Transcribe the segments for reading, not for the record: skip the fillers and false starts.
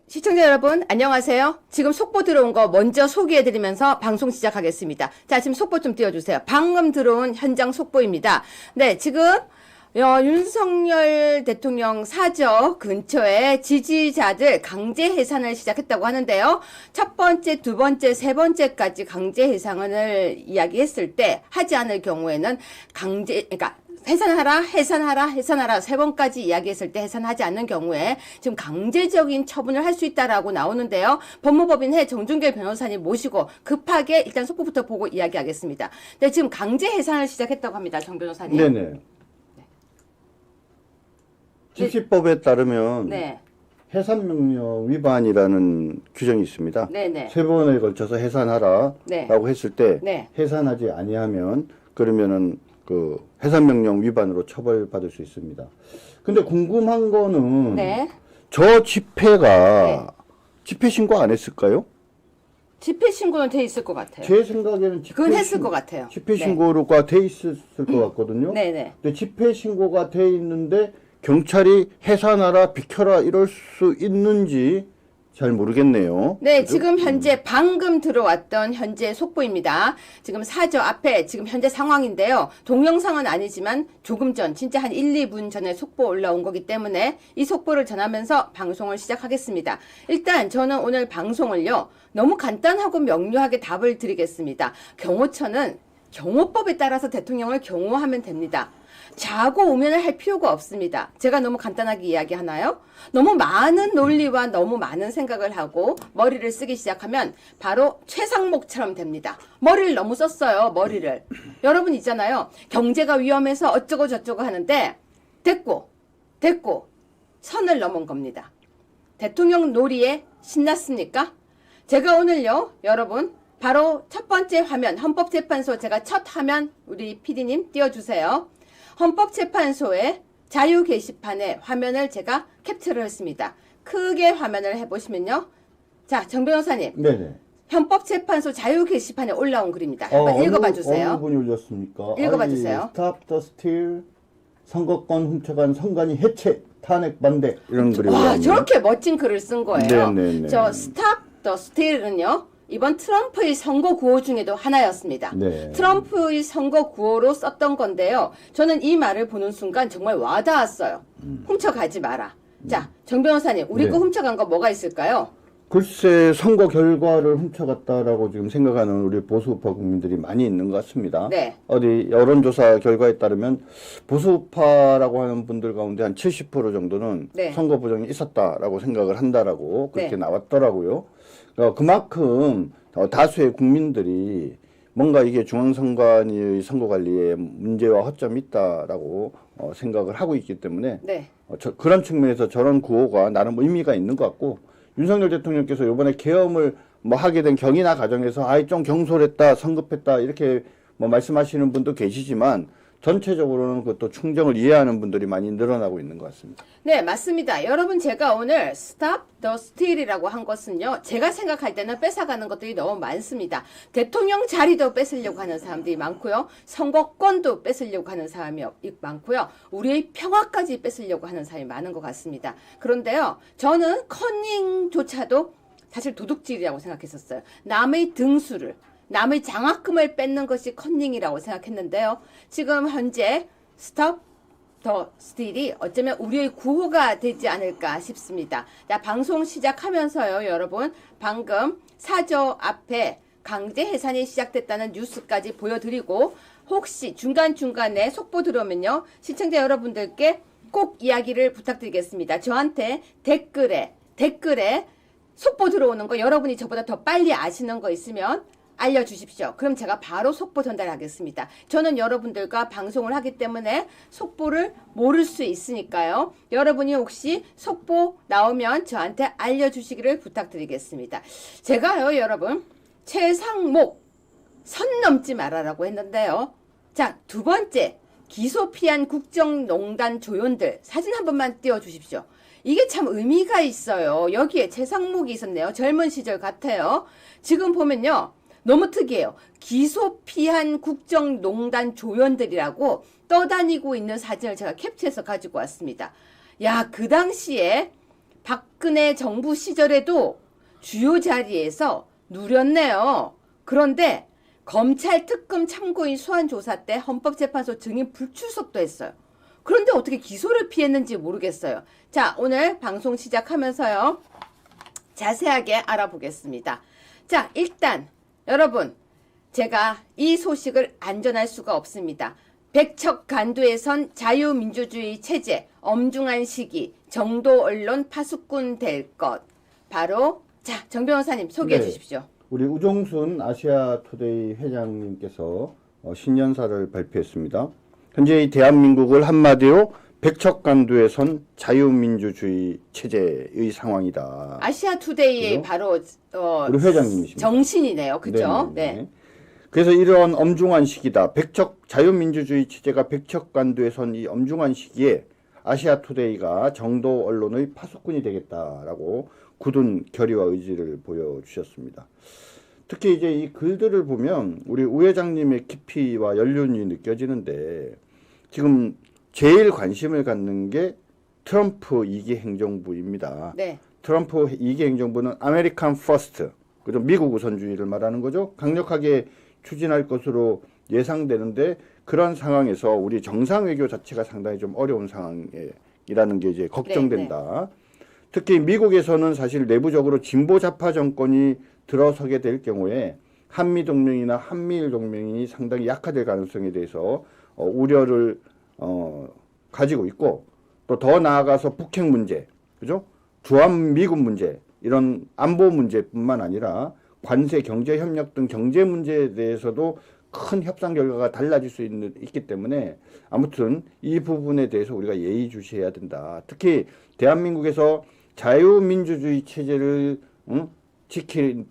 시청자 여러분 안녕하세요. 지금 속보 들어온 거 먼저 소개해드리면서 방송 시작하겠습니다. 자, 지금 속보 좀 띄워주세요. 방금 들어온 현장 속보입니다. 네, 지금 윤석열 대통령 사저 근처에 지지자들 강제 해산을 시작했다고 하는데요. 첫 번째, 두 번째, 세 번째까지 강제 해산을 이야기했을 때 하지 않을 경우에는 그러니까 해산하라 세 번까지 이야기했을 때 해산하지 않는 경우에 지금 강제적인 처분을 할 수 있다라고 나오는데요. 법무법인 정준결 변호사님 모시고 급하게 일단 속보부터 보고 이야기하겠습니다. 네, 지금 강제 해산을 시작했다고 합니다. 정 변호사님. 네네. 집시법에 따르면 네. 해산명령 위반이라는 규정이 있습니다. 네네. 세 번에 걸쳐서 해산하라라고 네. 했을 때 네. 해산하지 아니하면 그러면은 그 해산명령 위반으로 처벌받을 수 있습니다. 근데 궁금한 거는 네. 저 집회가 네. 집회 신고 안 했을까요? 집회 신고는 돼 있을 것 같아요. 제 생각에는 그건 했을 것 같아요. 집회 신고가 돼 있을 것 같거든요. 네네. 근데 집회 신고가 돼 있는데 경찰이 해산하라 비켜라 이럴 수 있는지 잘 모르겠네요. 네, 그죠? 지금 현재 방금 들어왔던 현재 속보입니다. 지금 사저 앞에 지금 현재 상황인데요. 동영상은 아니지만 조금 전, 진짜 한 1, 2분 전에 속보 올라온 거기 때문에 이 속보를 전하면서 방송을 시작하겠습니다. 일단 저는 오늘 방송을요, 너무 간단하고 명료하게 답을 드리겠습니다. 경호처는 경호법에 따라서 대통령을 경호하면 됩니다. 자고 우면을 할 필요가 없습니다. 제가 너무 간단하게 이야기하나요? 너무 많은 논리와 너무 많은 생각을 하고 머리를 쓰기 시작하면 바로 최상목처럼 됩니다. 머리를 너무 썼어요. 머리를. 여러분 있잖아요. 경제가 위험해서 어쩌고 저쩌고 하는데 됐고 선을 넘은 겁니다. 대통령 놀이에 신났습니까? 제가 오늘요, 여러분 바로 첫 번째 화면, 헌법재판소 제가 첫 화면 우리 PD님 띄워주세요. 헌법재판소의 자유 게시판에 화면을 제가 캡처를 했습니다. 크게 화면을 해보시면요. 자, 정 변호사님. 네네. 헌법재판소 자유 게시판에 올라온 글입니다. 한번 읽어봐 주세요. 어느 분이 올렸습니까? 읽어봐 주세요. Stop the steal, 선거권 훔쳐간 선관위 해체, 탄핵 반대 이런 글이 와, 올라왔네요. 저렇게 멋진 글을 쓴 거예요. 네네네. 저 Stop the Steal은요. 이번 트럼프의 선거 구호 중에도 하나였습니다. 네. 트럼프의 선거 구호로 썼던 건데요. 저는 이 말을 보는 순간 정말 와닿았어요. 훔쳐가지 마라. 자, 정 변호사님, 우리 네. 거 훔쳐간 거 뭐가 있을까요? 글쎄 선거 결과를 훔쳐갔다라고 지금 생각하는 우리 보수우파 국민들이 많이 있는 것 같습니다. 네. 어디 여론조사 결과에 따르면 보수우파라고 하는 분들 가운데 한 70% 정도는 네. 선거 부정이 있었다라고 생각을 한다라고 그렇게 네. 나왔더라고요. 그러니까 그만큼 다수의 국민들이 뭔가 이게 중앙선관위의 선거관리에 문제와 허점이 있다라고 생각을 하고 있기 때문에 네. 그런 측면에서 저런 구호가 나름 의미가 있는 것 같고 윤석열 대통령께서 이번에 계엄을 하게 된 경위나 과정에서 좀 경솔했다, 성급했다 이렇게 말씀하시는 분도 계시지만 전체적으로는 그것도 충정을 이해하는 분들이 많이 늘어나고 있는 것 같습니다. 네, 맞습니다. 여러분, 제가 오늘 Stop the Steal이라고 한 것은요, 제가 생각할 때는 뺏어가는 것들이 너무 많습니다. 대통령 자리도 뺏으려고 하는 사람들이 많고요. 선거권도 뺏으려고 하는 사람이 많고요. 우리의 평화까지 뺏으려고 하는 사람이 많은 것 같습니다. 그런데요, 저는 커닝조차도 사실 도둑질이라고 생각했었어요. 남의 등수를, 남의 장학금을 뺏는 것이 컨닝이라고 생각했는데요. 지금 현재 스톱 더 스틸이 어쩌면 우리의 구호가 되지 않을까 싶습니다. 자, 방송 시작하면서요, 여러분. 방금 사저 앞에 강제 해산이 시작됐다는 뉴스까지 보여드리고 혹시 중간중간에 속보 들어오면요, 시청자 여러분들께 꼭 이야기를 부탁드리겠습니다. 저한테 댓글에 속보 들어오는 거 여러분이 저보다 더 빨리 아시는 거 있으면 알려주십시오. 그럼 제가 바로 속보 전달하겠습니다. 저는 여러분들과 방송을 하기 때문에 속보를 모를 수 있으니까요. 여러분이 혹시 속보 나오면 저한테 알려주시기를 부탁드리겠습니다. 제가요, 여러분, 최상목 선 넘지 말아라고 했는데요. 자, 두 번째, 기소 피한 국정농단 조연들 사진 한 번만 띄워주십시오. 이게 참 의미가 있어요. 여기에 최상목이 있었네요. 젊은 시절 같아요. 지금 보면요. 너무 특이해요. 기소 피한 국정농단 조연들이라고 떠다니고 있는 사진을 제가 캡처해서 가지고 왔습니다. 야, 그 당시에 박근혜 정부 시절에도 주요 자리에서 누렸네요. 그런데 검찰 특검 참고인 소환 조사 때 헌법재판소 증인 불출석도 했어요. 그런데 어떻게 기소를 피했는지 모르겠어요. 자, 오늘 방송 시작하면서요. 자세하게 알아보겠습니다. 자, 일단 여러분, 제가 이 소식을 안 전할 수가 없습니다. 백척간두에 선 자유민주주의 체제, 엄중한 시기, 정도 언론 파수꾼 될 것. 바로 자, 정 변호사님 소개해 네. 주십시오. 우리 우종순 아시아투데이 회장님께서 신년사를 발표했습니다. 현재 이 대한민국을 한마디로 백척간두에 선 자유민주주의 체제의 상황이다. 아시아투데이의 그죠? 바로 우리 회장님이십니다. 정신이네요. 그죠? 네네네. 네. 그래서 이러한 엄중한 시기다. 자유민주주의 체제가 백척간두에 선 이 엄중한 시기에 아시아투데이가 정도 언론의 파수꾼이 되겠다라고 굳은 결의와 의지를 보여주셨습니다. 특히 이제 이 글들을 보면 우리 우 회장님의 깊이와 연륜이 느껴지는데 지금 제일 관심을 갖는 게 트럼프 2기 행정부입니다. 네. 트럼프 2기 행정부는 아메리칸 퍼스트, 그죠? 미국 우선주의를 말하는 거죠. 강력하게 추진할 것으로 예상되는데 그런 상황에서 우리 정상 외교 자체가 상당히 좀 어려운 상황이라는 게 이제 걱정된다. 특히 미국에서는 사실 내부적으로 진보 좌파 정권이 들어서게 될 경우에 한미 동맹이나 한미일 동맹이 상당히 약화될 가능성에 대해서 우려를 가지고 있고 또 더 나아가서 북핵 문제, 그죠? 주한 미군 문제 이런 안보 문제뿐만 아니라 관세, 경제 협력 등 경제 문제에 대해서도 큰 협상 결과가 달라질 수 있기 때문에 아무튼 이 부분에 대해서 우리가 예의주시해야 된다. 특히 대한민국에서 자유민주주의 체제를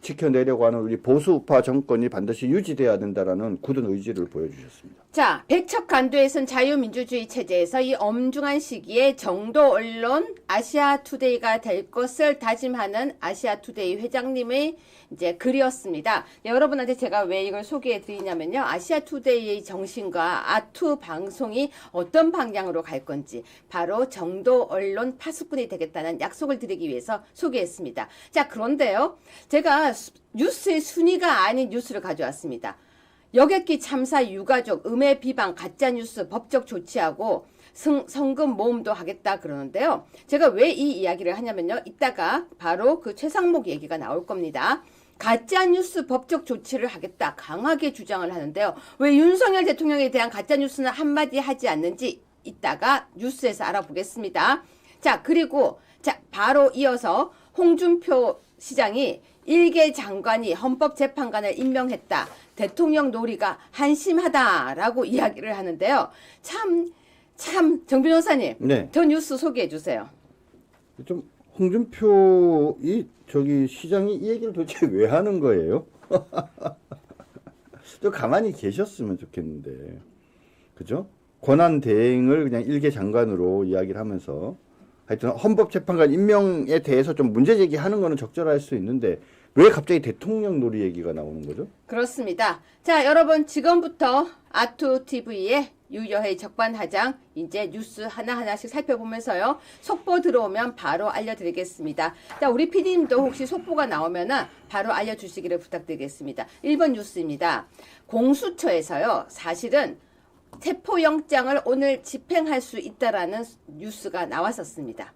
지켜내려고 하는 우리 보수 우파 정권이 반드시 유지돼야 된다라는 굳은 의지를 보여주셨습니다. 자, 백척간두에선 자유민주주의 체제에서 이 엄중한 시기에 정도 언론 아시아투데이가 될 것을 다짐하는 아시아투데이 회장님의 이제 글이었습니다. 네, 여러분한테 제가 왜 이걸 소개해 드리냐면요. 아시아투데이의 정신과 아투 방송이 어떤 방향으로 갈 건지 바로 정도 언론 파수꾼이 되겠다는 약속을 드리기 위해서 소개했습니다. 자, 그런데요. 제가 뉴스의 순위가 아닌 뉴스를 가져왔습니다. 여객기 참사 유가족 음해 비방 가짜뉴스 법적 조치하고 성금 모음도 하겠다 그러는데요. 제가 왜 이 이야기를 하냐면요. 이따가 바로 그 최상목 얘기가 나올 겁니다. 가짜뉴스 법적 조치를 하겠다 강하게 주장을 하는데요. 왜 윤석열 대통령에 대한 가짜뉴스는 한마디 하지 않는지 이따가 뉴스에서 알아보겠습니다. 자, 그리고 자 바로 이어서 홍준표 시장이 일개 장관이 헌법재판관을 임명했다. 대통령 놀이가 한심하다라고 이야기를 하는데요. 참, 정 변호사님. 네. 더 뉴스 소개해 주세요. 좀 홍준표 시장이 이 얘기를 도대체 왜 하는 거예요? 좀 가만히 계셨으면 좋겠는데, 그죠? 권한 대행을 그냥 일개 장관으로 이야기를 하면서 하여튼 헌법재판관 임명에 대해서 좀 문제 제기하는 거는 적절할 수 있는데 왜 갑자기 대통령 놀이 얘기가 나오는 거죠? 그렇습니다. 자, 여러분 지금부터 아투TV의 유여해 적반하장 이제 뉴스 하나하나씩 살펴보면서요. 속보 들어오면 바로 알려드리겠습니다. 자, 우리 PD님도 혹시 속보가 나오면은 바로 알려주시기를 부탁드리겠습니다. 1번 뉴스입니다. 공수처에서요. 사실은 체포영장을 오늘 집행할 수 있다라는 뉴스가 나왔었습니다.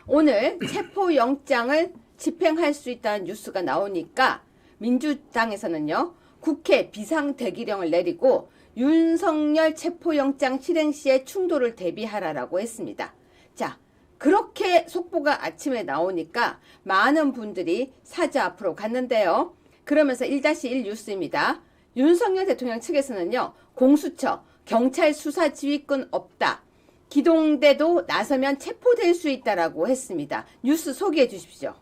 오늘 체포영장을 집행할 수 있다는 뉴스가 나오니까 민주당에서는요. 국회 비상대기령을 내리고 윤석열 체포영장 실행 시에 충돌을 대비하라라고 했습니다. 자, 그렇게 속보가 아침에 나오니까 많은 분들이 사저 앞으로 갔는데요. 그러면서 1-1 뉴스입니다. 윤석열 대통령 측에서는요. 공수처, 경찰 수사 지휘권 없다. 기동대도 나서면 체포될 수 있다라고 했습니다. 뉴스 소개해 주십시오.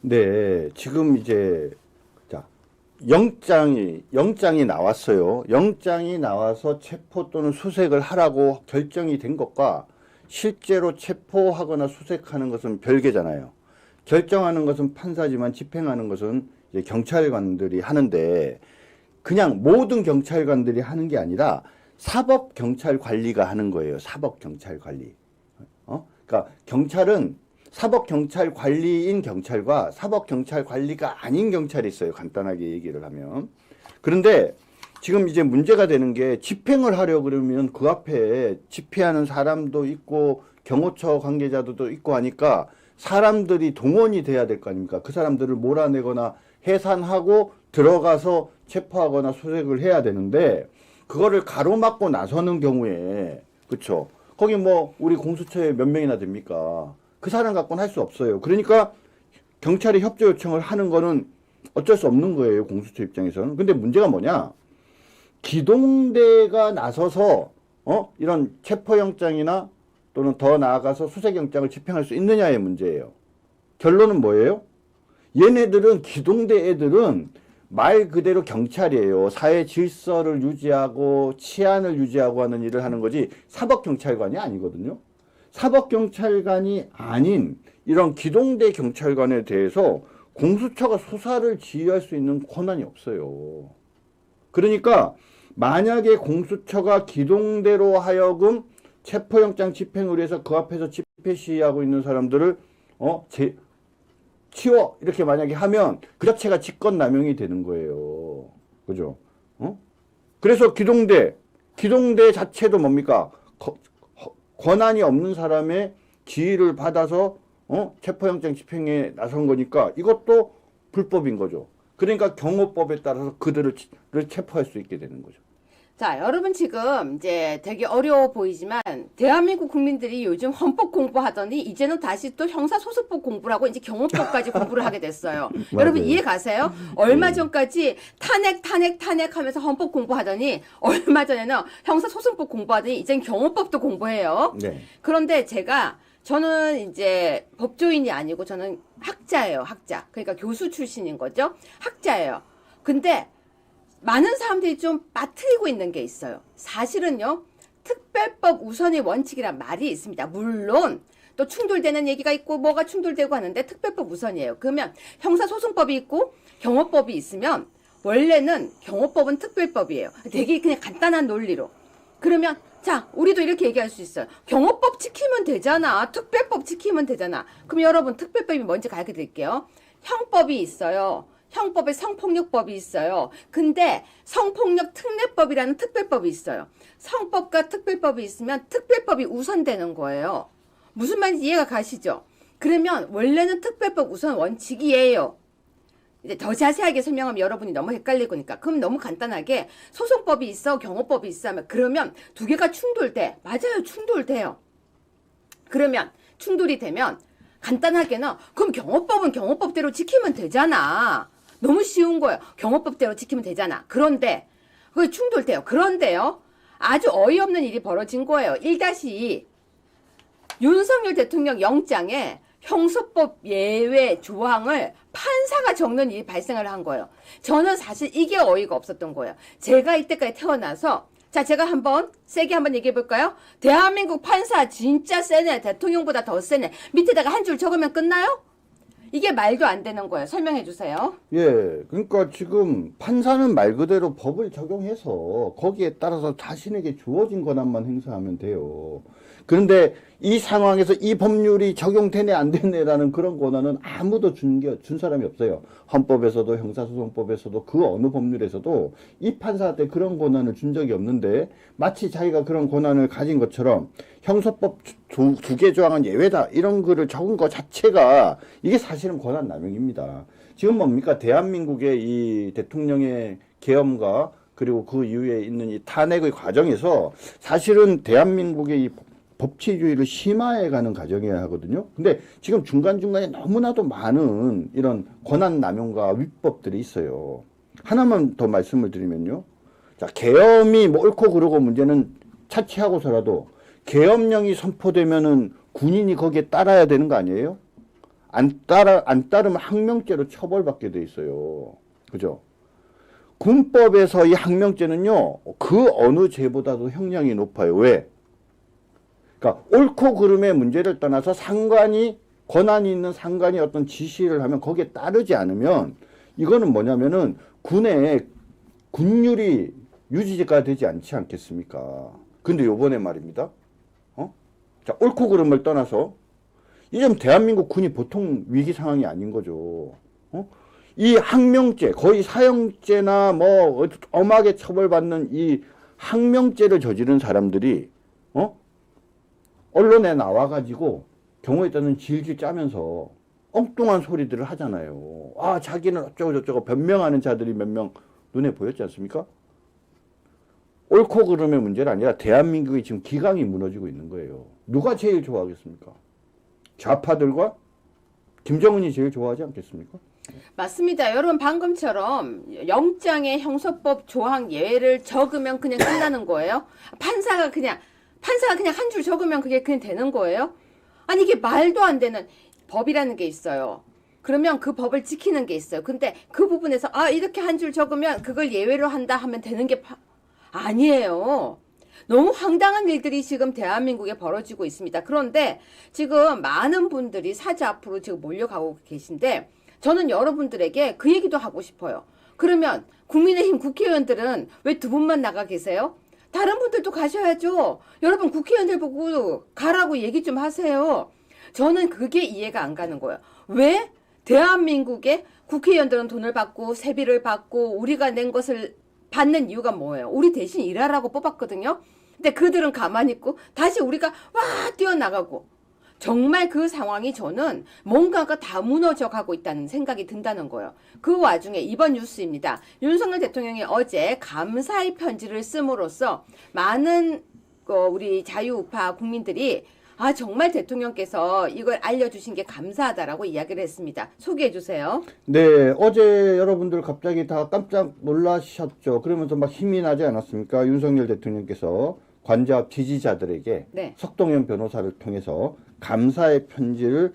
네, 지금 이제 자 영장이 나왔어요. 영장이 나와서 체포 또는 수색을 하라고 결정이 된 것과 실제로 체포하거나 수색하는 것은 별개잖아요. 결정하는 것은 판사지만 집행하는 것은 이제 경찰관들이 하는데 그냥 모든 경찰관들이 하는 게 아니라 사법경찰관리가 하는 거예요. 사법경찰관리. 그러니까 경찰은 사법경찰 관리인 경찰과 사법경찰 관리가 아닌 경찰이 있어요. 간단하게 얘기를 하면. 그런데 지금 이제 문제가 되는 게 집행을 하려 그러면 그 앞에 집회하는 사람도 있고 경호처 관계자들도 있고 하니까 사람들이 동원이 돼야 될 거 아닙니까? 그 사람들을 몰아내거나 해산하고 들어가서 체포하거나 수색을 해야 되는데 그거를 가로막고 나서는 경우에 그쵸? 거기 뭐 우리 공수처에 몇 명이나 됩니까? 그 사람 갖고는 할 수 없어요. 그러니까 경찰이 협조 요청을 하는 거는 어쩔 수 없는 거예요. 공수처 입장에서는. 근데 문제가 뭐냐? 기동대가 나서서 이런 체포영장이나 또는 더 나아가서 수색영장을 집행할 수 있느냐의 문제예요. 결론은 뭐예요? 얘네들은 기동대 애들은 말 그대로 경찰이에요. 사회 질서를 유지하고 치안을 유지하고 하는 일을 하는 거지 사법경찰관이 아니거든요. 사법경찰관이 아닌 이런 기동대 경찰관에 대해서 공수처가 수사를 지휘할 수 있는 권한이 없어요. 그러니까 만약에 공수처가 기동대로 하여금 체포영장 집행을 위해서 그 앞에서 집회 시위하고 있는 사람들을 치워 이렇게 만약에 하면 그 자체가 직권남용이 되는 거예요. 그죠? 그래서 기동대 자체도 뭡니까? 권한이 없는 사람의 지휘를 받아서 체포영장 집행에 나선 거니까 이것도 불법인 거죠. 그러니까 경호법에 따라서 그들을 체포할 수 있게 되는 거죠. 자, 여러분 지금 이제 되게 어려워 보이지만 대한민국 국민들이 요즘 헌법 공부하더니 이제는 다시 또 형사소송법 공부를 하고 이제 경호법까지 공부를 하게 됐어요. 여러분 이해 가세요? 얼마 전까지 탄핵 하면서 헌법 공부하더니 얼마 전에는 형사소송법 공부하더니 이젠 경호법도 공부해요. 네. 그런데 저는 이제 법조인이 아니고 저는 학자예요, 학자. 그러니까 교수 출신인 거죠. 학자예요. 근데 많은 사람들이 좀 빠뜨리고 있는 게 있어요. 사실은요, 특별법 우선의 원칙이란 말이 있습니다. 물론 또 충돌되는 얘기가 있고 뭐가 충돌되고 하는데 특별법 우선이에요. 그러면 형사소송법이 있고 경호법이 있으면 원래는 경호법은 특별법이에요. 되게 그냥 간단한 논리로. 그러면 자, 우리도 이렇게 얘기할 수 있어요. 경호법 지키면 되잖아. 특별법 지키면 되잖아. 그럼 여러분 특별법이 뭔지 가르쳐 드릴게요. 형법이 있어요. 형법에 성폭력법이 있어요. 근데 성폭력 특례법이라는 특별법이 있어요. 성법과 특별법이 있으면 특별법이 우선되는 거예요. 무슨 말인지 이해가 가시죠? 그러면 원래는 특별법 우선 원칙이에요. 이제 더 자세하게 설명하면 여러분이 너무 헷갈릴 거니까. 그럼 너무 간단하게 소송법이 있어, 경호법이 있어 하면 그러면 두 개가 충돌돼. 맞아요. 충돌돼요. 그러면 충돌이 되면 간단하게는 그럼 경호법은 경호법대로 지키면 되잖아. 너무 쉬운 거예요. 경호법대로 지키면 되잖아. 그런데 그게 충돌돼요. 그런데요. 아주 어이없는 일이 벌어진 거예요. 1-2 윤석열 대통령 영장에 형사법 예외 조항을 판사가 적는 일이 발생을 한 거예요. 저는 사실 이게 어이가 없었던 거예요. 제가 이때까지 태어나서 자, 제가 세게 한번 얘기해 볼까요? 대한민국 판사 진짜 세네. 대통령보다 더 세네. 밑에다가 한 줄 적으면 끝나요? 이게 말도 안 되는 거예요. 설명해 주세요. 예, 그러니까 지금 판사는 말 그대로 법을 적용해서 거기에 따라서 자신에게 주어진 권한만 행사하면 돼요. 그런데 이 상황에서 이 법률이 적용되네 안 되네라는 그런 권한은 아무도 준 사람이 없어요. 헌법에서도 형사소송법에서도 그 어느 법률에서도 이 판사한테 그런 권한을 준 적이 없는데 마치 자기가 그런 권한을 가진 것처럼 형사법 두 개 조항은 예외다 이런 글을 적은 것 자체가 이게 사실은 권한 남용입니다. 지금 뭡니까? 대한민국의 이 대통령의 계엄과 그리고 그 이후에 있는 이 탄핵의 과정에서 사실은 대한민국의 이 법치주의를 심화해가는 과정이어야 하거든요. 근데 지금 중간중간에 너무나도 많은 이런 권한 남용과 위법들이 있어요. 하나만 더 말씀을 드리면요. 자, 계엄이 뭐 옳고 그르고 문제는 차치하고서라도 계엄령이 선포되면은 군인이 거기에 따라야 되는 거 아니에요? 안 따르면 항명죄로 처벌받게 돼 있어요. 그죠? 군법에서 이 항명죄는요, 그 어느 죄보다도 형량이 높아요. 왜? 그러니까 옳고 그름의 문제를 떠나서 권한이 있는 상관이 어떤 지시를 하면 거기에 따르지 않으면 이거는 뭐냐면은 군의 군율이 유지가 되지 않지 않겠습니까? 근데 요번에 말입니다. 자, 옳고 그름을 떠나서 이점 대한민국 군이 보통 위기 상황이 아닌 거죠. 이 항명죄, 거의 사형죄나 뭐 엄하게 처벌받는 이 항명죄를 저지른 사람들이 언론에 나와가지고 경우에 따른 질질 짜면서 엉뚱한 소리들을 하잖아요. 아, 자기는 어쩌고 저쩌고 변명하는 자들이 몇 명 눈에 보였지 않습니까? 옳고 그름의 문제가 아니라 대한민국이 지금 기강이 무너지고 있는 거예요. 누가 제일 좋아하겠습니까? 좌파들과 김정은이 제일 좋아하지 않겠습니까? 맞습니다. 여러분 방금처럼 영장의 형사법 조항 예외를 적으면 그냥 끝나는 거예요? 판사가 그냥 한 줄 적으면 그게 그냥 되는 거예요? 아니 이게 말도 안 되는 법이라는 게 있어요. 그러면 그 법을 지키는 게 있어요. 근데 그 부분에서 이렇게 한 줄 적으면 그걸 예외로 한다 하면 되는 게 아니에요. 너무 황당한 일들이 지금 대한민국에 벌어지고 있습니다. 그런데 지금 많은 분들이 사자 앞으로 지금 몰려가고 계신데 저는 여러분들에게 그 얘기도 하고 싶어요. 그러면 국민의힘 국회의원들은 왜 두 분만 나가 계세요? 다른 분들도 가셔야죠. 여러분 국회의원들 보고 가라고 얘기 좀 하세요. 저는 그게 이해가 안 가는 거예요. 왜 대한민국의 국회의원들은 돈을 받고 세비를 받고 우리가 낸 것을 받는 이유가 뭐예요? 우리 대신 일하라고 뽑았거든요. 근데 그들은 가만히 있고 다시 우리가 와 뛰어나가고 정말 그 상황이 저는 뭔가가 다 무너져 가고 있다는 생각이 든다는 거예요. 그 와중에 이번 뉴스입니다. 윤석열 대통령이 어제 감사의 편지를 씀으로써 많은 우리 자유우파 국민들이 정말 대통령께서 이걸 알려주신 게 감사하다라고 이야기를 했습니다. 소개해 주세요. 네, 어제 여러분들 갑자기 다 깜짝 놀라셨죠. 그러면서 막 힘이 나지 않았습니까? 윤석열 대통령께서 관저 지지자들에게 네. 석동현 변호사를 통해서 감사의 편지를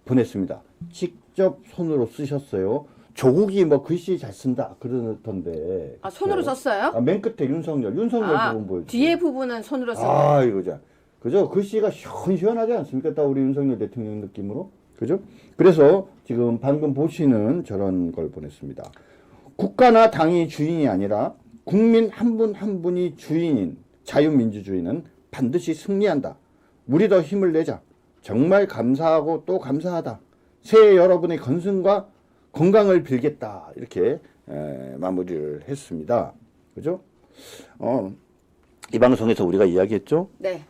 보냈습니다. 직접 손으로 쓰셨어요. 조국이 뭐 글씨 잘 쓴다 그러던데. 손으로 썼어요? 맨 끝에 윤석열 부분 보여주세요. 뒤에 부분은 손으로 썼어요. 이거죠. 그죠? 글씨가 시원시원하지 않습니까? 딱 우리 윤석열 대통령 느낌으로. 그죠? 그래서 지금 방금 보시는 저런 걸 보냈습니다. 국가나 당이 주인이 아니라 국민 한 분 한 분이 주인인 자유민주주의는 반드시 승리한다. 우리 더 힘을 내자. 정말 감사하고 또 감사하다. 새해 여러분의 건승과 건강을 빌겠다. 이렇게 마무리를 했습니다. 그죠? 이 방송에서 우리가 이야기했죠? 네.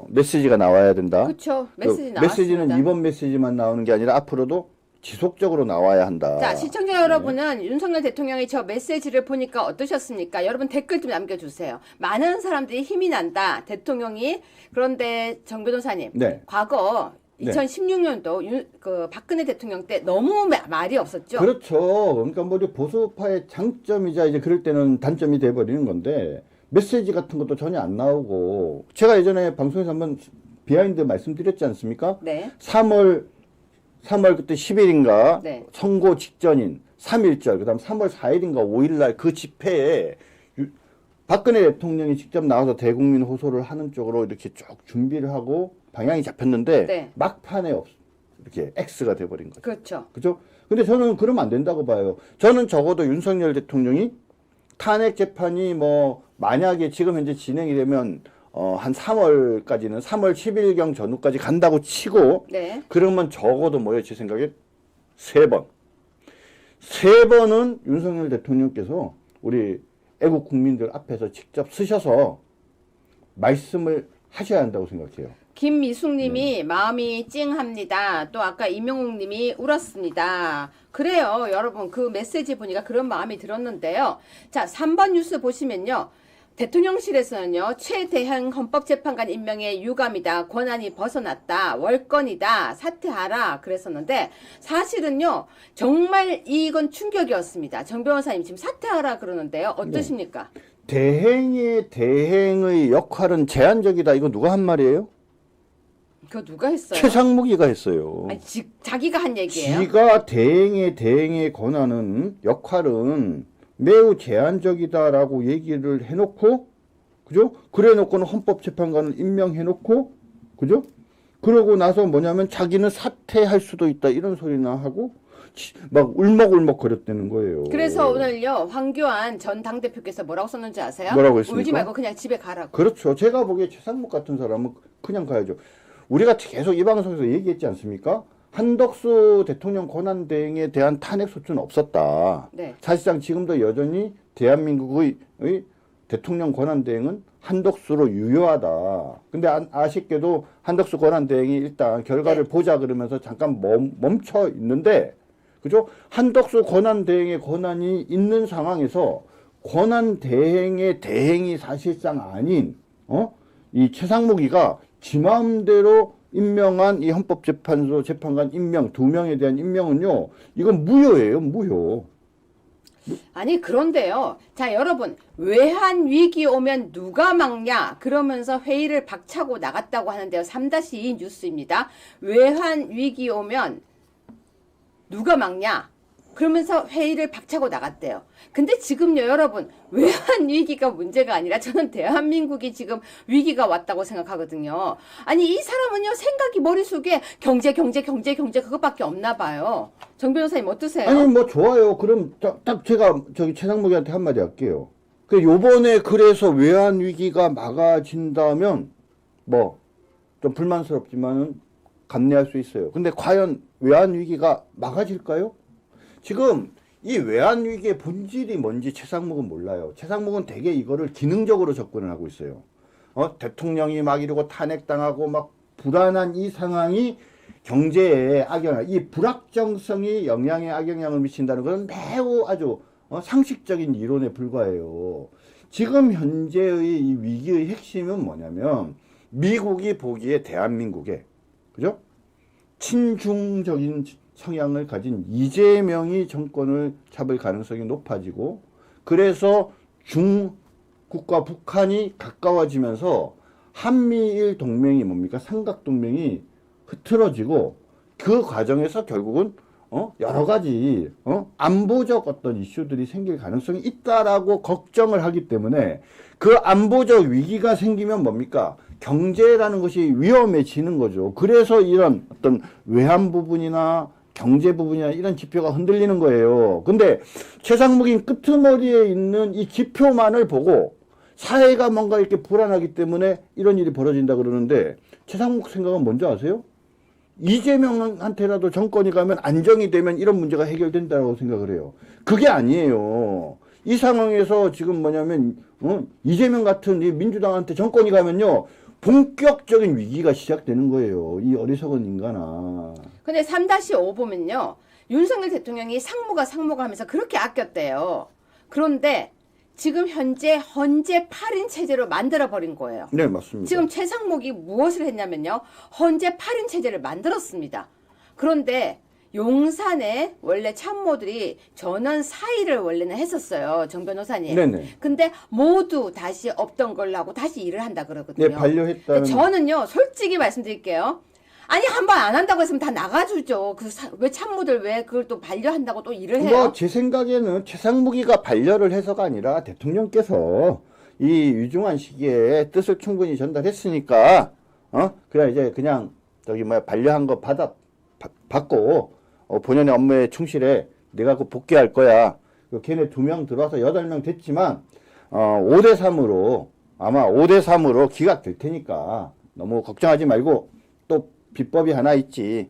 메시지가 나와야 된다. 그렇죠. 메시지 나왔습니다. 메시지는 이번 메시지만 나오는 게 아니라 앞으로도 지속적으로 나와야 한다. 자, 시청자 여러분은 윤석열 대통령의 저 메시지를 보니까 어떠셨습니까? 여러분 댓글 좀 남겨주세요. 많은 사람들이 힘이 난다. 대통령이. 그런데 정 변호사님. 네. 과거 네. 2016년도 박근혜 대통령 때 너무 말이 없었죠? 그렇죠. 그러니까 뭐 보수파의 장점이자 이제 그럴 때는 단점이 돼버리는 건데 메시지 같은 것도 전혀 안 나오고 제가 예전에 방송에서 한번 비하인드 말씀드렸지 않습니까? 네. 3월 그때 10일인가 네. 선거 직전인 3.1절 그다음 3월 4일인가 5일날 그 집회에 박근혜 대통령이 직접 나와서 대국민 호소를 하는 쪽으로 이렇게 쭉 준비를 하고 방향이 잡혔는데 네. 막판에 이렇게 X가 돼버린 거죠. 그렇죠. 그죠? 근데 저는 그러면 안 된다고 봐요. 저는 적어도 윤석열 대통령이 탄핵 재판이 뭐 만약에 지금 현재 진행이 되면 한 3월까지는 3월 10일경 전후까지 간다고 치고 네. 그러면 적어도 뭐예요? 제 생각에 3번은 윤석열 대통령께서 우리 애국 국민들 앞에서 직접 쓰셔서 말씀을 하셔야 한다고 생각해요. 김미숙님이 마음이 찡합니다. 또 아까 이명웅님이 울었습니다. 그래요. 여러분 그 메시지 보니까 그런 마음이 들었는데요. 자 3번 뉴스 보시면요. 대통령실에서는요. 최대형 헌법재판관 임명의 유감이다. 권한이 벗어났다. 월권이다. 사퇴하라. 그랬었는데 사실은요. 정말 이건 충격이었습니다. 정 변호사님 지금 사퇴하라 그러는데요. 어떠십니까? 네. 대행의 역할은 제한적이다. 이거 누가 한 말이에요? 그거 누가 했어요? 최상무기가 했어요. 아니, 자기가 한 얘기예요? 지가 대행의 권한은 역할은 매우 제한적이다라고 얘기를 해놓고, 그죠? 그래 놓고는 헌법재판관을 임명해놓고, 그죠? 그러고 나서 뭐냐면 자기는 사퇴할 수도 있다 이런 소리나 하고 막 울먹울먹 거렸다는 거예요. 그래서 오늘요 황교안 전 당대표께서 뭐라고 썼는지 아세요? 뭐라고 했습니까? 울지 말고 그냥 집에 가라고. 그렇죠. 제가 보기에 최상목 같은 사람은 그냥 가야죠. 우리가 계속 이 방송에서 얘기했지 않습니까? 한덕수 대통령 권한대행에 대한 탄핵 소추는 없었다. 네. 사실상 지금도 여전히 대한민국의 대통령 권한대행은 한덕수로 유효하다. 근데 아쉽게도 한덕수 권한대행이 일단 결과를 네. 보자 그러면서 잠깐 멈춰 있는데, 그죠? 한덕수 권한대행의 권한이 있는 상황에서 권한대행의 대행이 사실상 아닌, 이 최상무기가 지 마음대로 임명한 이 헌법재판소 재판관 임명, 2명에 대한 임명은요, 이건 무효예요, 무효. 아니 그런데요. 자 여러분 외환 위기 오면 누가 막냐 그러면서 회의를 박차고 나갔다고 하는데요. 3-2 뉴스입니다. 외환 위기 오면 누가 막냐 그러면서 회의를 박차고 나갔대요. 근데 지금요 여러분 외환 위기가 문제가 아니라 저는 대한민국이 지금 위기가 왔다고 생각하거든요. 아니 이 사람은요 생각이 머릿속에 경제 그것밖에 없나 봐요. 정 변호사님 어떠세요? 아니 뭐 좋아요. 그럼 딱 제가 저기 최상무기한테 한마디 할게요. 그 요번에 그래서 외환 위기가 막아진다면 뭐 좀 불만스럽지만은 감내할 수 있어요. 근데 과연 외환 위기가 막아질까요? 지금 이 외환 위기의 본질이 뭔지 최상목은 몰라요. 최상목은 되게 이거를 기능적으로 접근을 하고 있어요. 대통령이 막 이러고 탄핵당하고 막 불안한 이 상황이 경제에 악영향, 이 불확정성이 영향에 악영향을 미친다는 것은 매우 아주 상식적인 이론에 불과해요. 지금 현재의 이 위기의 핵심은 뭐냐면 미국이 보기에 대한민국에 그죠? 친중적인 성향을 가진 이재명이 정권을 잡을 가능성이 높아지고, 그래서 중국과 북한이 가까워지면서 한미일 동맹이 뭡니까? 삼각동맹이 흐트러지고, 그 과정에서 결국은 여러 가지 안보적 어떤 이슈들이 생길 가능성이 있다라고 걱정을 하기 때문에, 그 안보적 위기가 생기면 뭡니까? 경제라는 것이 위험해지는 거죠. 그래서 이런 어떤 외환 부분이나 경제 부분이나 이런 지표가 흔들리는 거예요. 근데 최상무긴 끄트머리에 있는 이 지표만을 보고 사회가 뭔가 이렇게 불안하기 때문에 이런 일이 벌어진다 그러는데, 최상무 생각은 뭔지 아세요? 이재명한테라도 정권이 가면 안정이 되면 이런 문제가 해결된다고 생각을 해요. 그게 아니에요. 이 상황에서 지금 뭐냐면 이재명 같은 이 민주당한테 정권이 가면요 본격적인 위기가 시작되는 거예요. 이 어리석은 인간아. 근데 3-5 보면요. 윤석열 대통령이 상무가 하면서 그렇게 아꼈대요. 그런데 지금 현재 헌재 8인 체제로 만들어버린 거예요. 네, 맞습니다. 지금 최상목이 무엇을 했냐면요. 헌재 8인 체제를 만들었습니다. 그런데 용산에 원래 참모들이 전원 사의를 원래는 했었어요. 정 변호사님. 네네. 근데 모두 다시 없던 걸로 하고 다시 일을 한다 그러거든요. 네, 반려했다는. 저는요. 솔직히 말씀드릴게요. 아니 한 번 안 한다고 했으면 다 나가주죠. 왜 참모들 왜 그걸 또 반려한다고 또 일을 해요? 뭐 제 생각에는 최상무기가 반려를 해서가 아니라 대통령께서 이 위중한 시기에 뜻을 충분히 전달했으니까 그냥 이제 그냥 저기 반려한 거 받고 본연의 업무에 충실해. 내가 그 복귀할 거야. 걔네 2명 들어와서 8명 됐지만 5대3으로 아마 5대3으로 기각될 테니까 너무 걱정하지 말고, 또 비법이 하나 있지.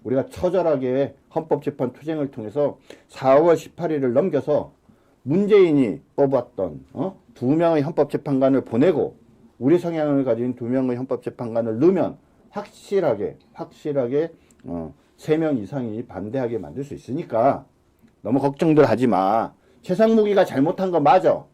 우리가 처절하게 헌법재판 투쟁을 통해서 4월 18일을 넘겨서 문재인이 뽑았던 2명의 헌법재판관을 보내고 우리 성향을 가진 2명의 헌법재판관을 넣으면 확실하게 3명 이상이 반대하게 만들 수 있으니까 너무 걱정들 하지 마. 최상무기가 잘못한 거 맞아.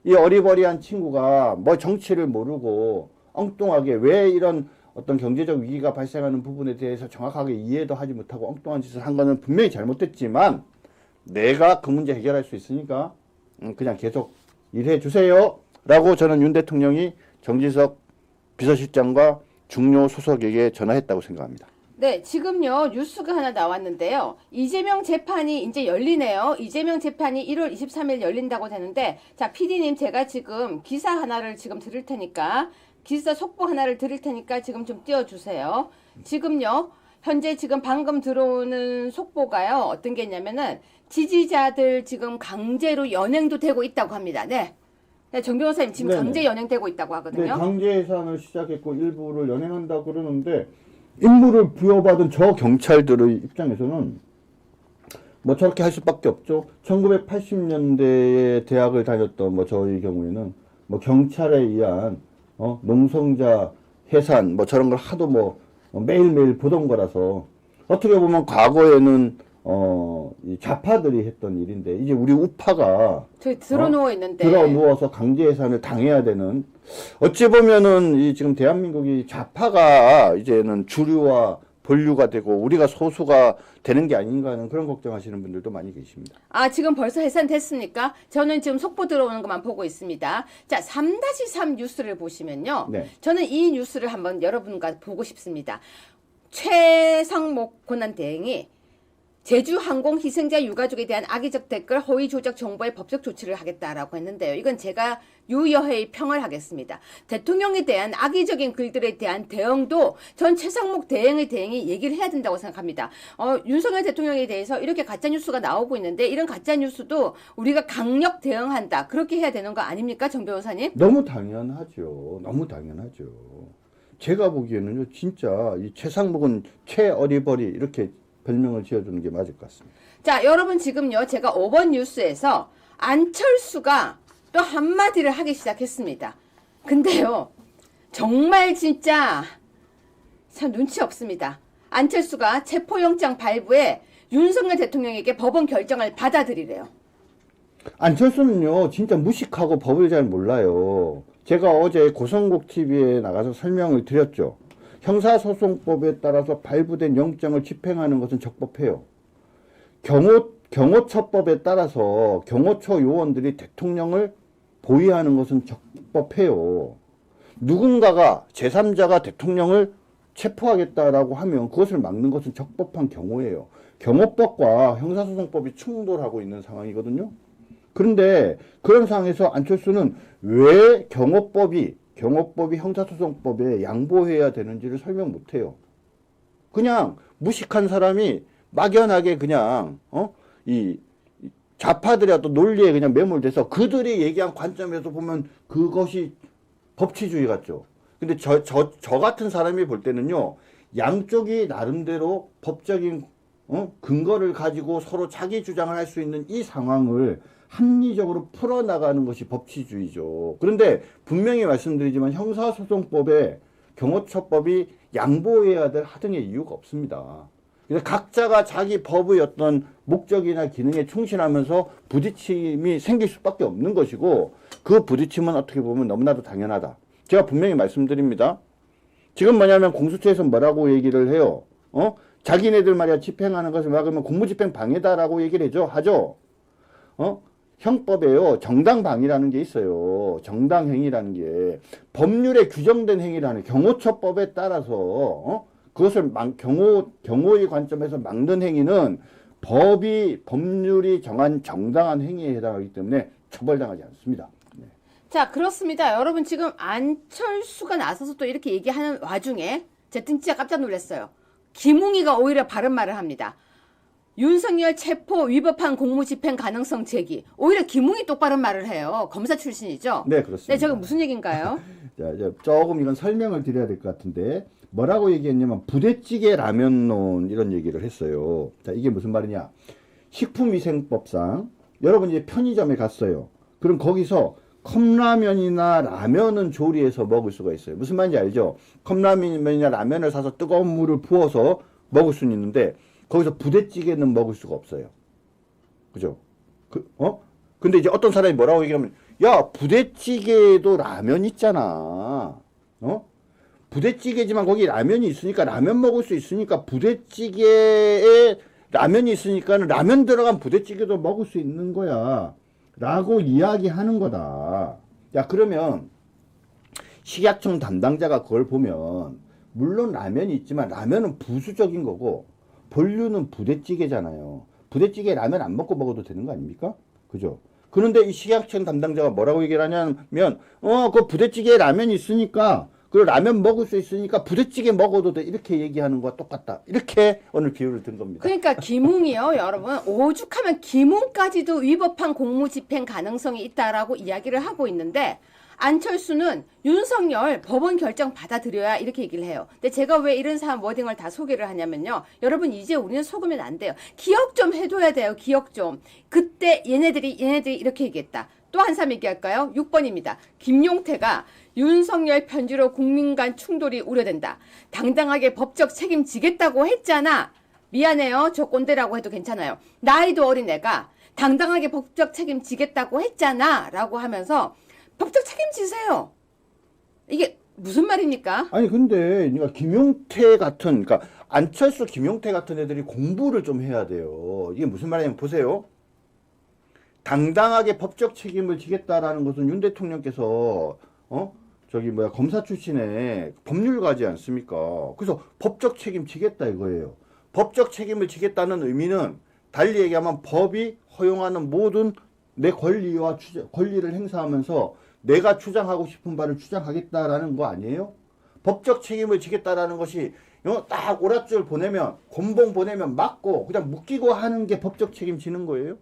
이 어리버리한 친구가 뭐 정치를 모르고 엉뚱하게 왜 이런 어떤 경제적 위기가 발생하는 부분에 대해서 정확하게 이해도 하지 못하고 엉뚱한 짓을 한 거는 분명히 잘못됐지만, 내가 그 문제 해결할 수 있으니까 그냥 계속 일해 주세요 라고 저는 윤 대통령이 정진석 비서실장과 중요 소속에게 전화했다고 생각합니다. 네, 지금요, 뉴스가 하나 나왔는데요. 이재명 재판이 이제 열리네요. 이재명 재판이 1월 23일 열린다고 되는데, 자, PD님, 제가 지금 기사 하나를 지금 드릴 테니까, 기사 속보 하나를 드릴 테니까 지금 좀 띄워주세요. 지금요, 현재 지금 방금 들어오는 속보가요, 어떤 게 있냐면은, 지지자들 지금 강제로 연행도 되고 있다고 합니다. 네. 네, 정 변호사님 지금 네네. 강제 연행되고 있다고 하거든요. 네, 강제 해산을 시작했고 일부를 연행한다 그러는데 임무를 부여받은 저 경찰들의 입장에서는 뭐 저렇게 할 수밖에 없죠. 1980년대에 대학을 다녔던 뭐 저희 경우에는 뭐 경찰에 의한 농성자 해산 뭐 저런 걸 하도 뭐 매일매일 보던 거라서 어떻게 보면 과거에는 이 좌파들이 했던 일인데 이제 우리 우파가 저희 들어누워 있는데 들어 누워서 강제 해산을 당해야 되는 어찌 보면은 이 지금 대한민국이 좌파가 이제는 주류와 본류가 되고 우리가 소수가 되는 게 아닌가 하는 그런 걱정하시는 분들도 많이 계십니다. 아, 지금 벌써 해산됐습니까? 저는 지금 속보 들어오는 것만 보고 있습니다. 자, 3-3 뉴스를 보시면요. 네. 저는 이 뉴스를 한번 여러분과 보고 싶습니다. 최상목 권한대행이 제주항공 희생자 유가족에 대한 악의적 댓글 허위 조작 정보에 법적 조치를 하겠다라고 했는데요. 이건 제가 유여회의 평을 하겠습니다. 대통령에 대한 악의적인 글들에 대한 대응도 전 최상목 대행이 얘기를 해야 된다고 생각합니다. 윤석열 대통령에 대해서 이렇게 가짜뉴스가 나오고 있는데 이런 가짜뉴스도 우리가 강력 대응한다. 그렇게 해야 되는 거 아닙니까? 정 변호사님? 너무 당연하죠. 너무 당연하죠. 제가 보기에는요, 진짜 이 최상목은 최어리버리 이렇게 별명을 지어주는 게 맞을 것 같습니다. 자, 여러분 지금요, 제가 5번 뉴스에서 안철수가 또 한마디를 하기 시작했습니다. 근데요, 정말 진짜 참 눈치 없습니다. 안철수가 체포영장 발부에 윤석열 대통령에게 법원 결정을 받아들이래요. 안철수는요, 진짜 무식하고 법을 잘 몰라요. 제가 어제 고성국 TV에 나가서 설명을 드렸죠. 형사소송법에 따라서 발부된 영장을 집행하는 것은 적법해요. 경호처법에 따라서 경호처 요원들이 대통령을 보위하는 것은 적법해요. 누군가가 제3자가 대통령을 체포하겠다라고 하면 그것을 막는 것은 적법한 경호예요. 경호법과 형사소송법이 충돌하고 있는 상황이거든요. 그런데 그런 상황에서 안철수는 왜 경호법이 형사소송법에 양보해야 되는지를 설명 못해요. 그냥 무식한 사람이 막연하게 그냥 이 좌파들의 또 논리에 그냥 매몰돼서 그들이 얘기한 관점에서 보면 그것이 법치주의 같죠. 근데 저 같은 사람이 볼 때는요, 양쪽이 나름대로 법적인 근거를 가지고 서로 자기 주장을 할 수 있는 이 상황을 합리적으로 풀어나가는 것이 법치주의죠. 그런데 분명히 말씀드리지만 형사소송법에 경호처법이 양보해야 될 하등의 이유가 없습니다. 그래서 각자가 자기 법의 어떤 목적이나 기능에 충실하면서 부딪힘이 생길 수밖에 없는 것이고 그 부딪힘은 어떻게 보면 너무나도 당연하다. 제가 분명히 말씀드립니다. 지금 뭐냐면 공수처에서 뭐라고 얘기를 해요. 자기네들 말이야 집행하는 것을 막으면 공무집행 방해다라고 얘기를 하죠. 형법에요. 정당방위라는 게 있어요. 정당행위라는 게 법률에 규정된 행위라는 경호처법에 따라서 그것을 경호의 관점에서 막는 행위는 법률이 정한 정당한 행위에 해당하기 때문에 처벌당하지 않습니다. 네. 자, 그렇습니다. 여러분 지금 안철수가 나서서 또 이렇게 얘기하는 와중에 제가 진짜 깜짝 놀랐어요. 김웅이가 오히려 바른 말을 합니다. 윤석열 체포 위법한 공무집행 가능성 제기. 오히려 김웅이 똑바른 말을 해요. 검사 출신이죠? 네, 그렇습니다. 네, 저게 무슨 얘기인가요? 자, 이제 조금 이건 설명을 드려야 될 것 같은데 뭐라고 얘기했냐면 부대찌개 라면론 이런 얘기를 했어요. 자, 이게 무슨 말이냐? 식품위생법상 여러분 이제 편의점에 갔어요. 그럼 거기서 컵라면이나 라면은 조리해서 먹을 수가 있어요. 무슨 말인지 알죠? 컵라면이나 라면을 사서 뜨거운 물을 부어서 먹을 수는 있는데 거기서 부대찌개는 먹을 수가 없어요. 그죠? 근데 이제 어떤 사람이 뭐라고 얘기하면, 야, 부대찌개도 라면 있잖아. 부대찌개지만 거기 라면이 있으니까 라면 먹을 수 있으니까 부대찌개에 라면이 있으니까 라면 들어간 부대찌개도 먹을 수 있는 거야. 라고 이야기하는 거다. 야, 그러면 식약청 담당자가 그걸 보면 물론 라면이 있지만 라면은 부수적인 거고 본류는 부대찌개잖아요. 부대찌개 라면 안 먹어도 되는 거 아닙니까? 그죠? 그런데 이 식약청 담당자가 뭐라고 얘기를 하냐면, 그 부대찌개에 라면이 있으니까 그리고 라면 먹을 수 있으니까 부대찌개 먹어도 돼. 이렇게 얘기하는 거와 똑같다. 이렇게 오늘 비유를 든 겁니다. 그러니까 김웅이요, 여러분. 오죽하면 김웅까지도 위법한 공무집행 가능성이 있다라고 이야기를 하고 있는데 안철수는 윤석열 법원 결정 받아들여야 이렇게 얘기를 해요. 근데 제가 왜 이런 사람 워딩을 다 소개를 하냐면요. 여러분 이제 우리는 속으면 안 돼요. 기억 좀 해둬야 돼요. 기억 좀. 그때 얘네들이 이렇게 얘기했다. 또 한 사람 얘기할까요? 6번입니다. 김용태가 윤석열 편지로 국민 간 충돌이 우려된다. 당당하게 법적 책임지겠다고 했잖아. 미안해요. 저 꼰대라고 해도 괜찮아요. 나이도 어린 애가 당당하게 법적 책임지겠다고 했잖아. 라고 하면서 법적 책임지세요. 이게 무슨 말입니까? 아니 근데 그러니까 김용태 같은 그러니까 안철수 김용태 같은 애들이 공부를 좀 해야 돼요. 이게 무슨 말이냐면 보세요. 당당하게 법적 책임을 지겠다라는 것은 윤 대통령께서 검사 출신의 법률가지 않습니까? 그래서 법적 책임 지겠다 이거예요. 법적 책임을 지겠다는 의미는 달리 얘기하면 법이 허용하는 모든 내 권리와 권리를 행사하면서 내가 주장하고 싶은 바를 주장하겠다라는 거 아니에요? 법적 책임을 지겠다라는 것이 딱 오랏줄 보내면 곤봉 보내면 맞고 그냥 묶이고 하는 게 법적 책임지는 거예요?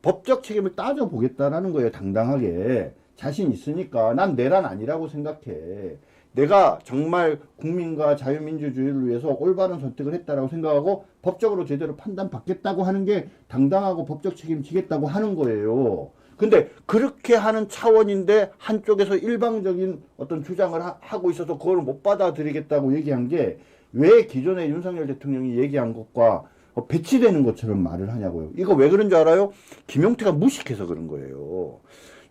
법적 책임을 따져보겠다라는 거예요. 당당하게. 자신 있으니까 난 내란 아니라고 생각해. 내가 정말 국민과 자유민주주의를 위해서 올바른 선택을 했다라고 생각하고 법적으로 제대로 판단받겠다고 하는 게 당당하고 법적 책임지겠다고 하는 거예요. 근데 그렇게 하는 차원인데 한쪽에서 일방적인 어떤 주장을 하고 있어서 그걸 못 받아들이겠다고 얘기한 게 왜 기존에 윤석열 대통령이 얘기한 것과 배치되는 것처럼 말을 하냐고요. 이거 왜 그런 줄 알아요? 김용태가 무식해서 그런 거예요.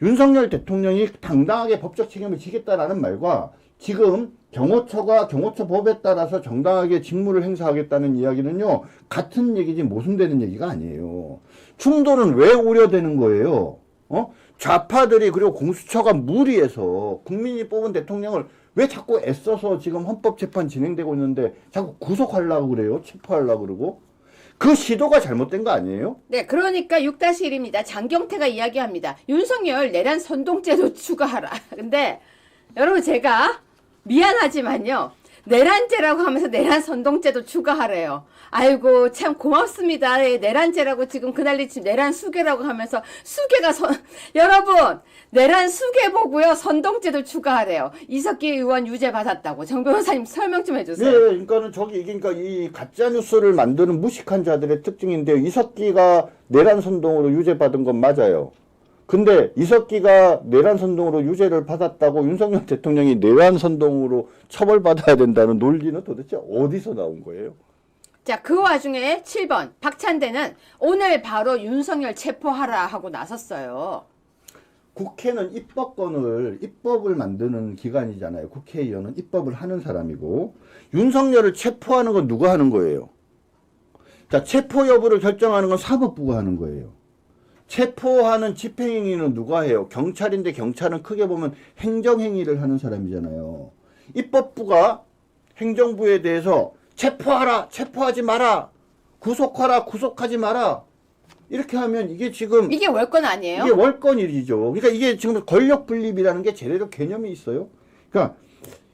윤석열 대통령이 당당하게 법적 책임을 지겠다라는 말과 지금 경호처가 경호처 법에 따라서 정당하게 직무를 행사하겠다는 이야기는요. 같은 얘기지 모순되는 얘기가 아니에요. 충돌은 왜 우려되는 거예요? 좌파들이 그리고 공수처가 무리해서 국민이 뽑은 대통령을 왜 자꾸 애써서 지금 헌법재판 진행되고 있는데 자꾸 구속하려고 그래요? 체포하려고 그러고? 그 시도가 잘못된 거 아니에요? 네, 그러니까 6-1입니다. 장경태가 이야기합니다. 윤석열 내란 선동죄도 추가하라. 근데 여러분 제가 미안하지만요. 내란죄라고 하면서 내란 선동죄도 추가하래요. 아이고 참 고맙습니다. 내란죄라고 지금 그날리 내란 수괴라고 하면서 수괴가 여러분 내란 수괴 보고요. 선동죄도 추가하래요. 이석기 의원 유죄 받았다고. 정 변호사님 설명 좀 해주세요. 네, 그러니까는 그러니까 이 가짜 뉴스를 만드는 무식한 자들의 특징인데요. 이석기가 내란 선동으로 유죄 받은 건 맞아요. 근데 이석기가 내란 선동으로 유죄를 받았다고 윤석열 대통령이 내란 선동으로 처벌받아야 된다는 논리는 도대체 어디서 나온 거예요? 자, 그 와중에 7번 박찬대는 오늘 바로 윤석열 체포하라 하고 나섰어요. 국회는 입법을 만드는 기관이잖아요. 국회의원은 입법을 하는 사람이고 윤석열을 체포하는 건 누가 하는 거예요? 자, 체포 여부를 결정하는 건 사법부가 하는 거예요. 체포하는 집행행위는 누가 해요? 경찰인데 경찰은 크게 보면 행정행위를 하는 사람이잖아요. 입법부가 행정부에 대해서 체포하라, 체포하지 마라, 구속하라, 구속하지 마라. 이렇게 하면 이게 지금 이게 월권 아니에요? 이게 월권일이죠. 그러니까 이게 지금 권력 분립이라는 게 제대로 개념이 있어요. 그러니까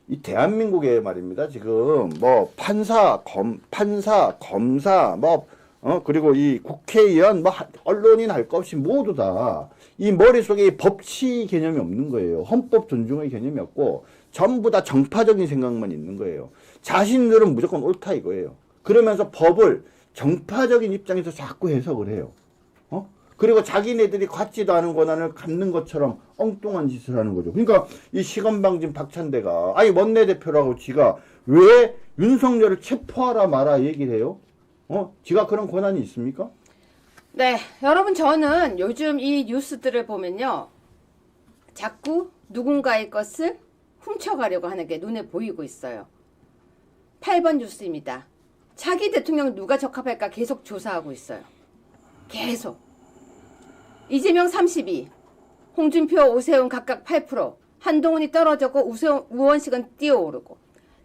이 대한민국에 말입니다. 지금 뭐 판사, 검사, 그리고 이 국회의원, 언론인 할 것 없이 모두 다 이 머릿속에 법치 개념이 없는 거예요. 헌법 존중의 개념이 없고 전부 다 정파적인 생각만 있는 거예요. 자신들은 무조건 옳다 이거예요. 그러면서 법을 정파적인 입장에서 자꾸 해석을 해요. 그리고 자기네들이 갖지도 않은 권한을 갖는 것처럼 엉뚱한 짓을 하는 거죠. 그러니까 이 시건방진 박찬대가 원내대표라고 지가 왜 윤석열을 체포하라 마라 얘기를 해요? 지가 그런 권한이 있습니까? 네, 여러분 저는 요즘 이 뉴스들을 보면요. 자꾸 누군가의 것을 훔쳐가려고 하는 게 눈에 보이고 있어요. 8번 뉴스입니다. 차기 대통령 누가 적합할까 계속 조사하고 있어요. 계속. 이재명 32, 홍준표, 오세훈 각각 8%, 한동훈이 떨어졌고 우원식은 뛰어오르고.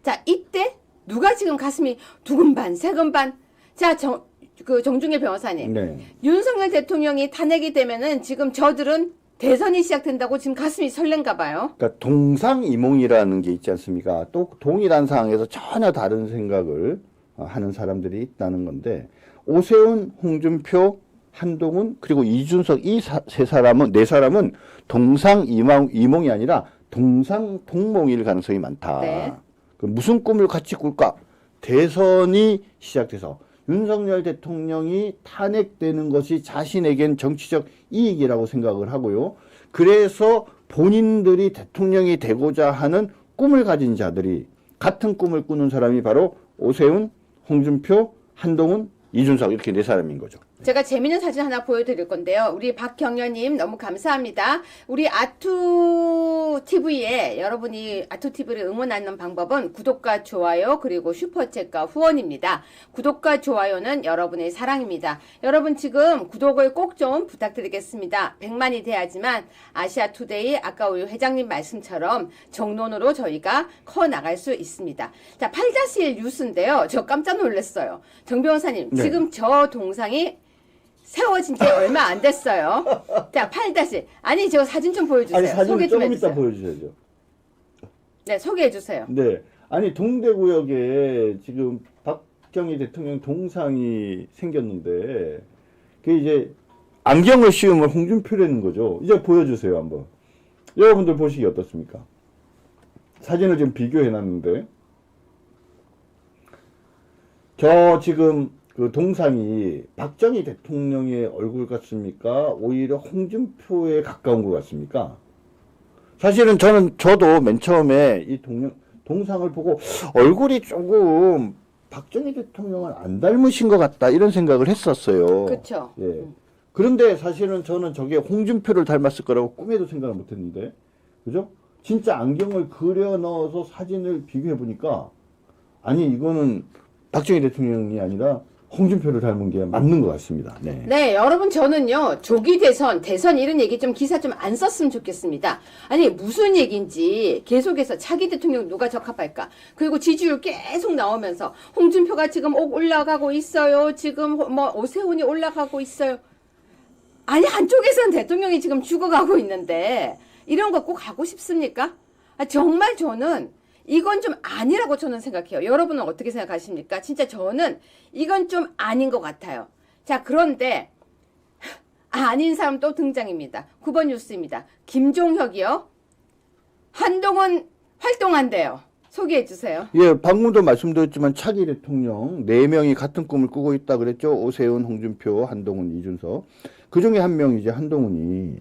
자, 이때 누가 지금 가슴이 두근반, 세근반. 자, 정중일 변호사님. 네. 윤석열 대통령이 탄핵이 되면은 지금 저들은 대선이 시작된다고 지금 가슴이 설렌가 봐요. 그러니까 동상이몽이라는 게 있지 않습니까? 또 동일한 상황에서 전혀 다른 생각을 하는 사람들이 있다는 건데 오세훈, 홍준표, 한동훈 그리고 이준석 이 세 사람은 네 사람은 동상이몽이 아니라 동상동몽일 가능성이 많다. 네. 그 무슨 꿈을 같이 꿀까? 대선이 시작돼서 윤석열 대통령이 탄핵되는 것이 자신에겐 정치적 이익이라고 생각을 하고요. 그래서 본인들이 대통령이 되고자 하는 꿈을 가진 자들이 같은 꿈을 꾸는 사람이 바로 오세훈, 홍준표, 한동훈, 이준석 이렇게 네 사람인 거죠. 제가 재미있는 사진 하나 보여드릴 건데요. 우리 박경련님 너무 감사합니다. 우리 아투TV에 여러분이 아투TV를 응원하는 방법은 구독과 좋아요 그리고 슈퍼챗과 후원입니다. 구독과 좋아요는 여러분의 사랑입니다. 여러분 지금 구독을 꼭 좀 부탁드리겠습니다. 100만이 돼야지만 아시아투데이 아까 우리 회장님 말씀처럼 정론으로 저희가 커나갈 수 있습니다. 자, 8-1 뉴스인데요. 저 깜짝 놀랐어요. 정 변호사님 네. 지금 저 동상이 세워진 지 얼마 안 됐어요. 자, 8-1. 아니, 저 사진 좀 보여주세요. 아니 사진 소개 좀 조금 해주세요. 이따 보여주셔야죠. 네, 소개해주세요. 네. 아니 동대구역에 지금 박정희 대통령 동상이 생겼는데 그게 이제 안경을 씌우면 홍준표라는 거죠. 이제 보여주세요 한번. 여러분들 보시기 어떻습니까? 사진을 지금 비교해 놨는데 저 지금 그 동상이 박정희 대통령의 얼굴 같습니까? 오히려 홍준표에 가까운 것 같습니까? 사실은 저도 맨 처음에 이 동상을 보고 얼굴이 조금 박정희 대통령을 안 닮으신 것 같다 이런 생각을 했었어요. 그쵸. 예. 그런데 사실은 저는 저게 홍준표를 닮았을 거라고 꿈에도 생각을 못 했는데, 그죠? 진짜 안경을 그려 넣어서 사진을 비교해 보니까, 아니, 이거는 박정희 대통령이 아니라 홍준표를 닮은 게 맞는 것 같습니다. 네. 네, 여러분 저는요 조기 대선 이런 얘기 좀 기사 좀 안 썼으면 좋겠습니다. 아니 무슨 얘기인지 계속해서 차기 대통령 누가 적합할까? 그리고 지지율 계속 나오면서 홍준표가 지금 올라가고 있어요. 지금 뭐 오세훈이 올라가고 있어요. 아니 한쪽에서는 대통령이 지금 죽어가고 있는데 이런 거 꼭 하고 싶습니까? 아, 정말 저는 이건 좀 아니라고 저는 생각해요. 여러분은 어떻게 생각하십니까? 진짜 저는 이건 좀 아닌 것 같아요. 자, 그런데 아닌 사람 또 등장입니다. 9번 뉴스입니다. 김종혁이요. 한동훈 활동한대요. 소개해 주세요. 예, 방금도 말씀드렸지만 차기 대통령 4명이 같은 꿈을 꾸고 있다 그랬죠. 오세훈, 홍준표, 한동훈, 이준석. 그 중에 한 명이 이제 한동훈이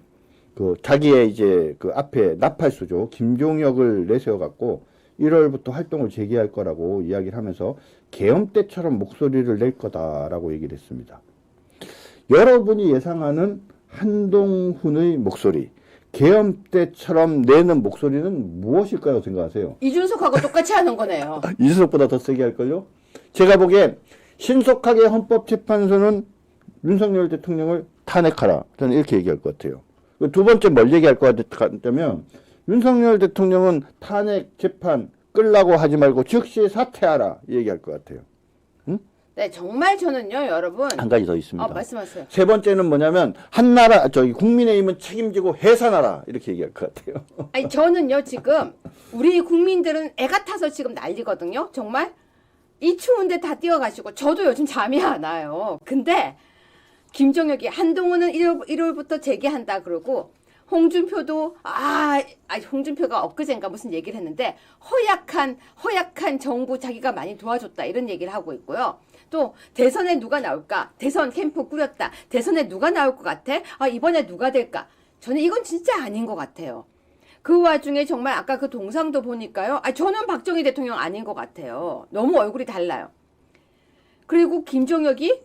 그 자기의 이제 그 앞에 나팔수죠. 김종혁을 내세워 갖고 1월부터 활동을 재개할 거라고 이야기를 하면서 계엄 때처럼 목소리를 낼 거다라고 얘기를 했습니다. 여러분이 예상하는 한동훈의 목소리, 계엄 때처럼 내는 목소리는 무엇일까요 생각하세요? 이준석하고 똑같이 하는 거네요. 이준석보다 더 세게 할걸요? 제가 보기엔 신속하게 헌법재판소는 윤석열 대통령을 탄핵하라. 저는 이렇게 얘기할 것 같아요. 두 번째 뭘 얘기할 것 같냐면 윤석열 대통령은 탄핵 재판 끌라고 하지 말고 즉시 사퇴하라 얘기할 것 같아요. 응? 네, 정말 저는요, 여러분. 한 가지 더 있습니다. 말씀하세요. 세 번째는 뭐냐면 한나라 국민의힘은 책임지고 해산하라 이렇게 얘기할 것 같아요. 아니, 저는요, 지금 우리 국민들은 애가 타서 지금 난리거든요. 정말 이 추운데 다 뛰어가시고 저도 요즘 잠이 안 와요. 근데 김종혁이 한동훈은 1월부터 재개한다 그러고 홍준표도 홍준표가 엊그젠가 무슨 얘기를 했는데 허약한 정부 자기가 많이 도와줬다 이런 얘기를 하고 있고요. 또 대선에 누가 나올까? 대선 캠프 꾸렸다. 대선에 누가 나올 것 같아? 이번에 누가 될까? 저는 이건 진짜 아닌 것 같아요. 그 와중에 정말 아까 그 동상도 보니까요. 저는 박정희 대통령 아닌 것 같아요. 너무 얼굴이 달라요. 그리고 김종혁이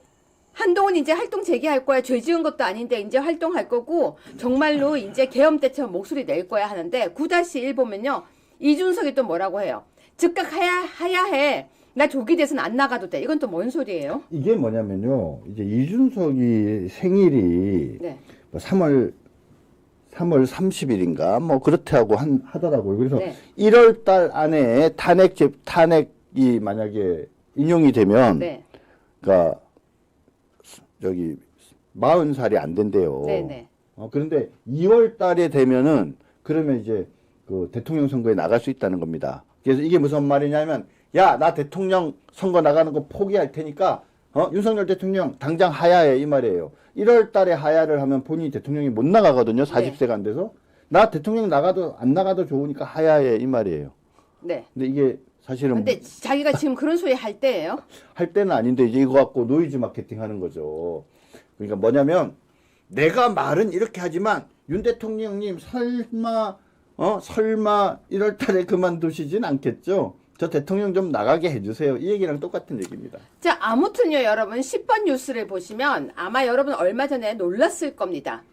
한동훈 이제 활동 재개할 거야. 죄 지은 것도 아닌데 이제 활동할 거고 정말로 이제 계엄 때처럼 목소리 낼 거야 하는데 9-1 보면요. 이준석이 또 뭐라고 해요. 즉각 하야해. 나 조기 대선 안 나가도 돼. 이건 또 뭔 소리예요? 이게 뭐냐면요. 이제 이준석이 생일이 네. 뭐 3월 30일인가 뭐 그렇다고 하더라고요. 그래서 네. 1월 달 안에 탄핵이 만약에 인용이 되면 네. 그러니까 40살이 안 된대요. 네네. 그런데 2월 달에 되면은 그러면 이제 그 대통령 선거에 나갈 수 있다는 겁니다. 그래서 이게 무슨 말이냐면 야, 나 대통령 선거 나가는 거 포기할 테니까 윤석열 대통령 당장 하야해 이 말이에요. 1월 달에 하야를 하면 본인이 대통령이 못 나가거든요. 40세가 안 돼서. 나 대통령 나가도 안 나가도 좋으니까 하야해 이 말이에요. 네. 근데 이게 사실은 근데 자기가 지금 그런 소리 할 때예요? 할 때는 아닌데 이제 이거 갖고 노이즈 마케팅 하는 거죠. 그러니까 뭐냐면 내가 말은 이렇게 하지만 윤 대통령님 설마 1월 달에 그만두시진 않겠죠? 저 대통령 좀 나가게 해주세요. 이 얘기랑 똑같은 얘기입니다. 자, 아무튼요, 여러분 10번 뉴스를 보시면 아마 여러분 얼마 전에 놀랐을 겁니다.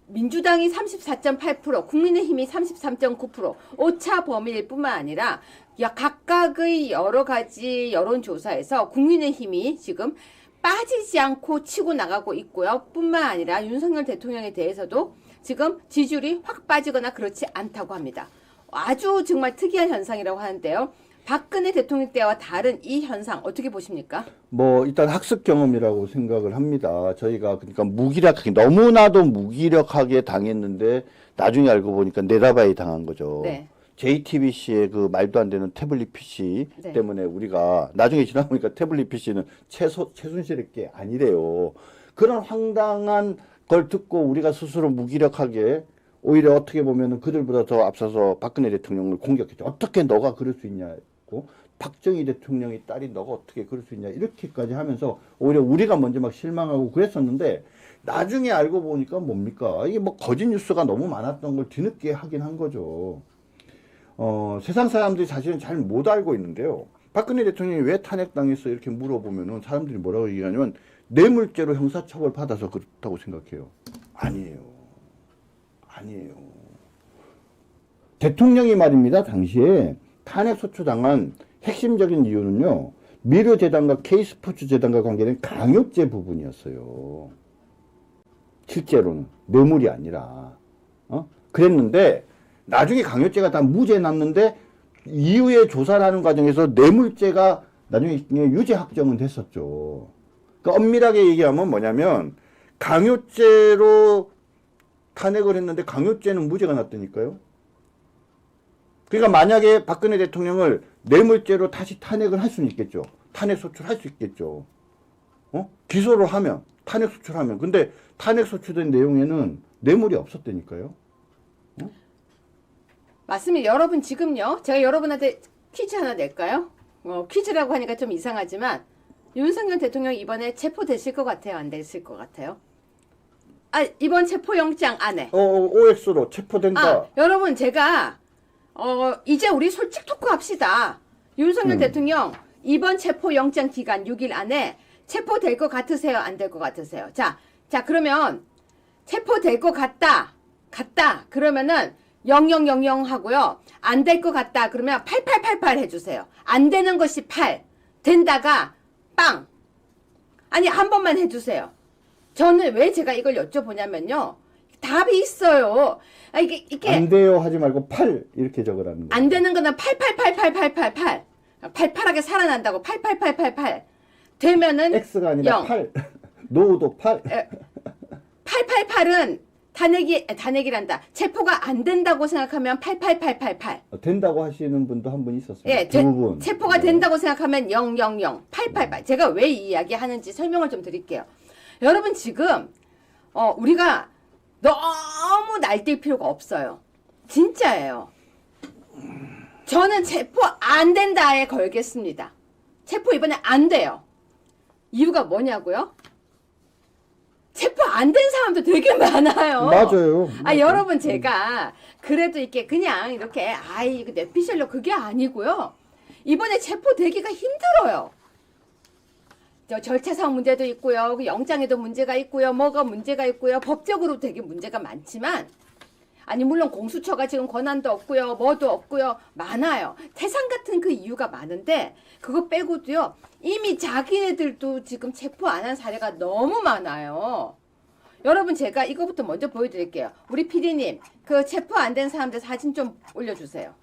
민주당이 34.8%, 국민의힘이 33.9%, 오차 범위일뿐만 아니라 각각의 여러 가지 여론조사에서 국민의힘이 지금 빠지지 않고 치고 나가고 있고요. 뿐만 아니라 윤석열 대통령에 대해서도 지금 지지율이 확 빠지거나 그렇지 않다고 합니다. 아주 정말 특이한 현상이라고 하는데요. 박근혜 대통령 때와 다른 이 현상 어떻게 보십니까? 뭐 일단 학습 경험이라고 생각을 합니다. 저희가 그러니까 무기력하게 너무나도 무기력하게 당했는데 나중에 알고 보니까 내다바이 당한 거죠. 네. JTBC의 그 말도 안 되는 태블릿 PC 네. 때문에 우리가 나중에 지나보니까 태블릿 PC는 최순실의 게 아니래요. 그런 황당한 걸 듣고 우리가 스스로 무기력하게 오히려 어떻게 보면은 그들보다 더 앞서서 박근혜 대통령을 공격했죠. 어떻게 너가 그럴 수 있냐고. 박정희 대통령의 딸이 너가 어떻게 그럴 수 있냐. 이렇게까지 하면서 오히려 우리가 먼저 막 실망하고 그랬었는데 나중에 알고 보니까 뭡니까? 이게 뭐 거짓 뉴스가 너무 많았던 걸 뒤늦게 하긴 한 거죠. 세상 사람들이 사실은 잘 못 알고 있는데요. 박근혜 대통령이 왜 탄핵당했어? 이렇게 물어보면은 사람들이 뭐라고 얘기하냐면 뇌물죄로 형사처벌 받아서 그렇다고 생각해요. 아니에요. 대통령이 말입니다. 당시에 탄핵소추당한 핵심적인 이유는요. 미르재단과 K스포츠재단과 관계된 강요죄 부분이었어요. 실제로는 뇌물이 아니라 그랬는데 나중에 강요죄가 다 무죄 났는데 이후에 조사를 하는 과정에서 뇌물죄가 나중에 유죄 확정은 됐었죠. 그러니까 엄밀하게 얘기하면 뭐냐면 강요죄로 탄핵을 했는데 강요죄는 무죄가 났다니까요. 그러니까 만약에 박근혜 대통령을 뇌물죄로 다시 탄핵을 할 수는 있겠죠. 탄핵 소추할 수 있겠죠. 기소를 하면 탄핵 소추하면 근데 탄핵 소추된 내용에는 뇌물이 없었다니까요. 맞습니다. 여러분 지금요. 제가 여러분한테 퀴즈 하나 낼까요? 퀴즈라고 하니까 좀 이상하지만 윤석열 대통령 이번에 체포되실 것 같아요? 안 되실 것 같아요? 이번 체포영장 안에. OX로 체포된다. 여러분 제가 이제 우리 솔직 토크 합시다. 윤석열 대통령 이번 체포영장 기간 6일 안에 체포될 것 같으세요? 안 될 것 같으세요? 자 그러면 체포될 것 같다. 그러면은 0000 하고요. 안 될 것 같다. 그러면 8888 해주세요. 안 되는 것이 8. 된다가 빵. 아니 한 번만 해주세요. 저는 왜 제가 이걸 여쭤보냐면요. 답이 있어요. 이게 안 돼요 하지 말고 8 이렇게 적으라는 거예요. 안 되는 거는 88888888. 팔팔하게 살아난다고 88888 되면은 X가 아니라 0. 8. 노도 8. 888은 탄핵이란다. 체포가 안 된다고 생각하면 88888. 된다고 하시는 분도 한 분 있었어요. 예, 두 분. 체포가 된다고 생각하면 000 888. 제가 왜 이 이야기 하는지 설명을 좀 드릴게요. 여러분 지금 우리가 너무 날뛸 필요가 없어요. 진짜예요. 저는 체포 안 된다에 걸겠습니다. 체포 이번에 안 돼요. 이유가 뭐냐고요? 체포 안 된 사람도 되게 많아요. 맞아요. 여러분 제가 그래도 이렇게 그냥 이렇게 이거 내피셜로 그게 아니고요. 이번에 체포되기가 힘들어요. 절차상 문제도 있고요. 영장에도 문제가 있고요. 뭐가 문제가 있고요. 법적으로 되게 문제가 많지만 물론 공수처가 지금 권한도 없고요. 뭐도 없고요. 많아요. 태산 같은 그 이유가 많은데 그거 빼고도요. 이미 자기네들도 지금 체포 안 한 사례가 너무 많아요. 여러분 제가 이거부터 먼저 보여드릴게요. 우리 PD님 그 체포 안 된 사람들 사진 좀 올려주세요.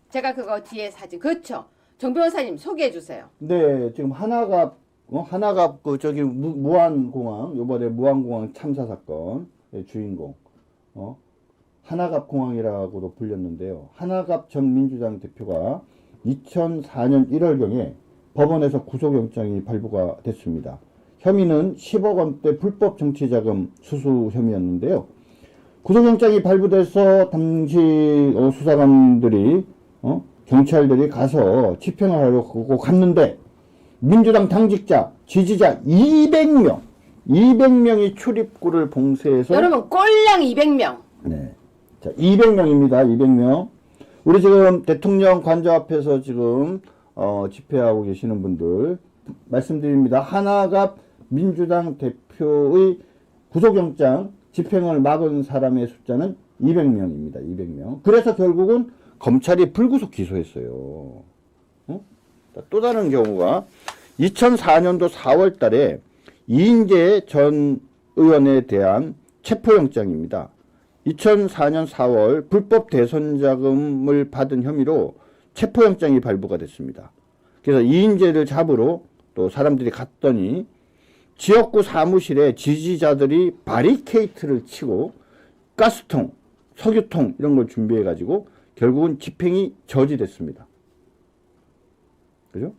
제가 그거 뒤에 사진 그렇죠. 정 변호사님 소개해 주세요. 네, 지금 하나갑 그 저기 무안공항 요번에 무안공항 참사 사건 주인공, 하나갑 공항이라고도 불렸는데요. 하나갑 전 민주당 대표가 2004년 1월경에 법원에서 구속영장이 발부가 됐습니다. 혐의는 10억 원대 불법 정치자금 수수 혐의였는데요. 구속영장이 발부돼서 당시 수사관들이 경찰들이 가서 집행을 하려고 갔는데 민주당 당직자, 지지자 200명이 출입구를 봉쇄해서 여러분 꼴랑 200명. 네. 자, 200명입니다. 200명. 우리 지금 대통령 관저 앞에서 지금 집회하고 계시는 분들 말씀드립니다. 하나갑 민주당 대표의 구속영장 집행을 막은 사람의 숫자는 200명입니다. 200명. 그래서 결국은 검찰이 불구속 기소했어요. 또 다른 경우가 2004년도 4월 달에 이인재 전 의원에 대한 체포영장입니다. 2004년 4월 불법 대선 자금을 받은 혐의로 체포영장이 발부가 됐습니다. 그래서 이인재를 잡으러 또 사람들이 갔더니 지역구 사무실에 지지자들이 바리케이트를 치고 가스통, 석유통 이런 걸 준비해 가지고 결국은 집행이 저지됐습니다. 그죠?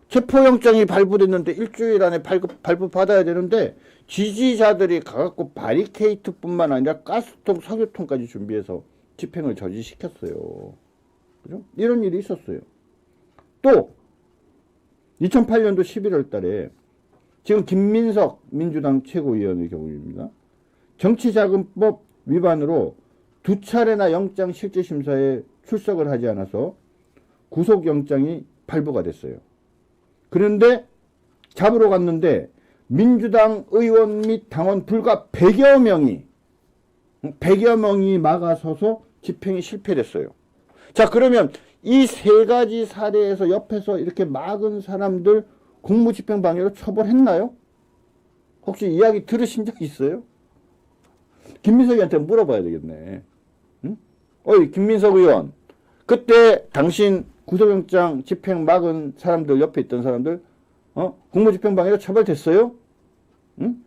체포영장이 발부됐는데 일주일 안에 발부 받아야 되는데 지지자들이 가갖고 바리케이트뿐만 아니라 가스통, 석유통까지 준비해서 집행을 저지시켰어요. 그죠? 이런 일이 있었어요. 또 2008년도 11월 달에 지금 김민석 민주당 최고위원의 경우입니다. 정치자금법 위반으로 2차례나 영장실질심사에 출석을 하지 않아서 구속영장이 발부가 됐어요. 그런데 잡으러 갔는데 민주당 의원 및 당원 불과 100여 명이 막아서서 집행이 실패됐어요. 자, 그러면 이 세 가지 사례에서 옆에서 이렇게 막은 사람들 공무집행방해로 처벌했나요? 혹시 이야기 들으신 적 있어요? 김민석이한테 물어봐야 되겠네. 응? 어이, 김민석 의원. 그때 당신 구속영장 집행 막은 사람들, 옆에 있던 사람들, 공무집행방해로 처벌됐어요? 응?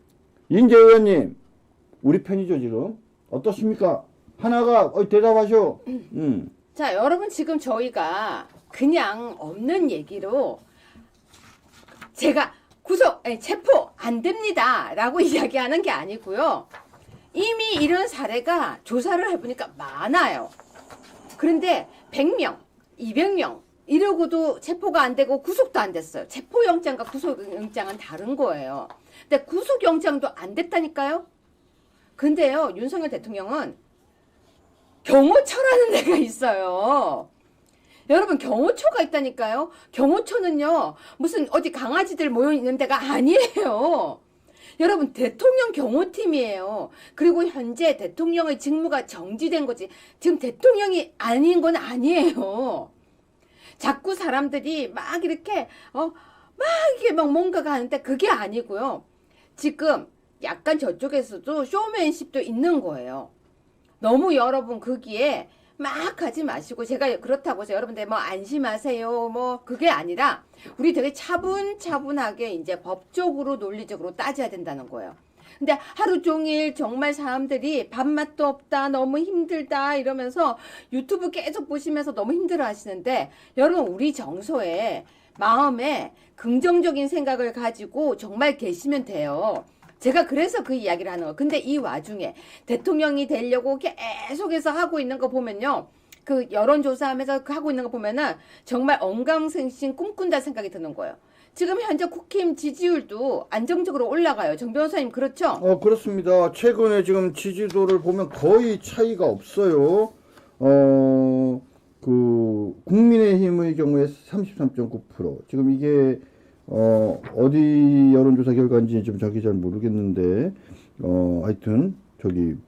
이인재 의원님, 우리 편이죠, 지금? 어떻습니까? 하나가, 대답하셔. 자, 여러분 지금 저희가 그냥 없는 얘기로 제가 체포 안 됩니다 라고 이야기하는 게 아니고요. 이미 이런 사례가 조사를 해보니까 많아요. 그런데 100명, 200명 이러고도 체포가 안 되고 구속도 안 됐어요. 체포영장과 구속영장은 다른 거예요. 근데 구속영장도 안 됐다니까요. 근데요, 윤석열 대통령은 경호처라는 데가 있어요. 여러분, 경호처가 있다니까요. 경호처는요, 무슨 어디 강아지들 모여 있는 데가 아니에요. 여러분, 대통령 경호팀이에요. 그리고 현재 대통령의 직무가 정지된 거지. 지금 대통령이 아닌 건 아니에요. 자꾸 사람들이 막 이렇게 이게 막 뭔가가 하는데 그게 아니고요. 지금 약간 저쪽에서도 쇼맨십도 있는 거예요. 너무 여러분 거기에 막 하지 마시고, 제가 그렇다고 해서 여러분들 뭐 안심하세요 뭐 그게 아니라 우리 되게 차분차분하게 이제 법적으로 논리적으로 따져야 된다는 거예요. 근데 하루 종일 정말 사람들이 밥맛도 없다, 너무 힘들다 이러면서 유튜브 계속 보시면서 너무 힘들어 하시는데, 여러분 우리 정서에 마음에 긍정적인 생각을 가지고 정말 계시면 돼요. 제가 그래서 그 이야기를 하는 거예요. 근데 이 와중에 대통령이 되려고 계속해서 하고 있는 거 보면요, 그 여론조사하면서 하고 있는 거 보면은 정말 언감생심 꿈꾼다 생각이 드는 거예요. 지금 현재 국힘 지지율도 안정적으로 올라가요. 정 변호사님, 그렇죠? 그렇습니다. 최근에 지금 지지도를 보면 거의 차이가 없어요. 국민의힘의 경우에 33.9%. 지금 이게 어디 여론조사 결과인지 좀 저기 잘 모르겠는데, 하여튼,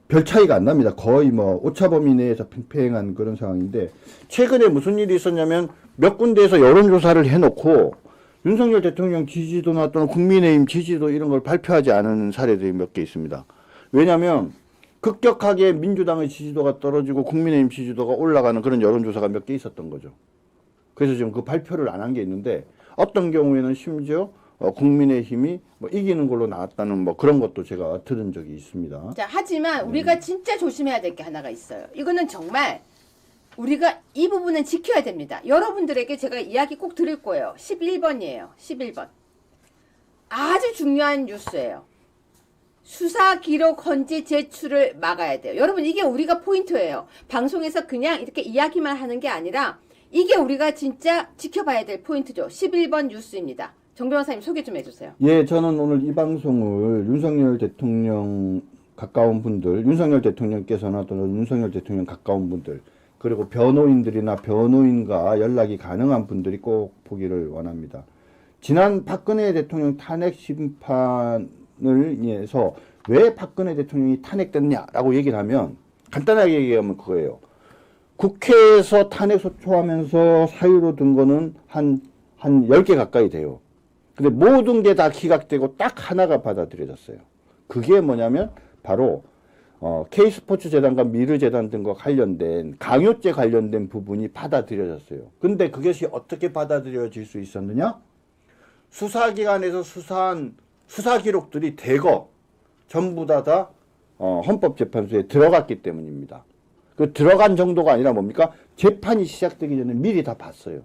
별 차이가 안 납니다. 거의 오차범위 내에서 팽팽한 그런 상황인데, 최근에 무슨 일이 있었냐면, 몇 군데에서 여론조사를 해놓고, 윤석열 대통령 지지도나 또는 국민의힘 지지도 이런 걸 발표하지 않은 사례들이 몇 개 있습니다. 왜냐면, 급격하게 민주당의 지지도가 떨어지고 국민의힘 지지도가 올라가는 그런 여론조사가 몇 개 있었던 거죠. 그래서 지금 그 발표를 안 한 게 있는데, 어떤 경우에는 심지어 국민의힘이 뭐 이기는 걸로 나왔다는 뭐 그런 것도 제가 들은 적이 있습니다. 자, 하지만 우리가 진짜 조심해야 될 게 하나가 있어요. 이거는 정말 우리가 이 부분은 지켜야 됩니다. 여러분들에게 제가 이야기 꼭 드릴 거예요. 11번이에요. 11번. 아주 중요한 뉴스예요. 수사 기록 헌지 제출을 막아야 돼요. 여러분, 이게 우리가 포인트예요. 방송에서 그냥 이렇게 이야기만 하는 게 아니라 이게 우리가 진짜 지켜봐야 될 포인트죠. 11번 뉴스입니다. 정 변호사님 소개 좀 해주세요. 예, 저는 오늘 이 방송을 윤석열 대통령 가까운 분들, 윤석열 대통령께서나 또는 윤석열 대통령 가까운 분들, 그리고 변호인들이나 변호인과 연락이 가능한 분들이 꼭 보기를 원합니다. 지난 박근혜 대통령 탄핵 심판을 위해서 왜 박근혜 대통령이 탄핵됐냐라고 얘기를 하면 간단하게 얘기하면 그거예요. 국회에서 탄핵 소추하면서 사유로 든 거는 한 10개 가까이 돼요. 근데 모든 게 다 기각되고 딱 하나가 받아들여졌어요. 그게 뭐냐면 바로 K스포츠 재단과 미르재단 등과 관련된 강요죄 관련된 부분이 받아들여졌어요. 근데 그것이 어떻게 받아들여질 수 있었느냐? 수사기관에서 수사한 수사 기록들이 대거 전부 다 헌법재판소에 들어갔기 때문입니다. 그 들어간 정도가 아니라 뭡니까? 재판이 시작되기 전에 미리 다 봤어요.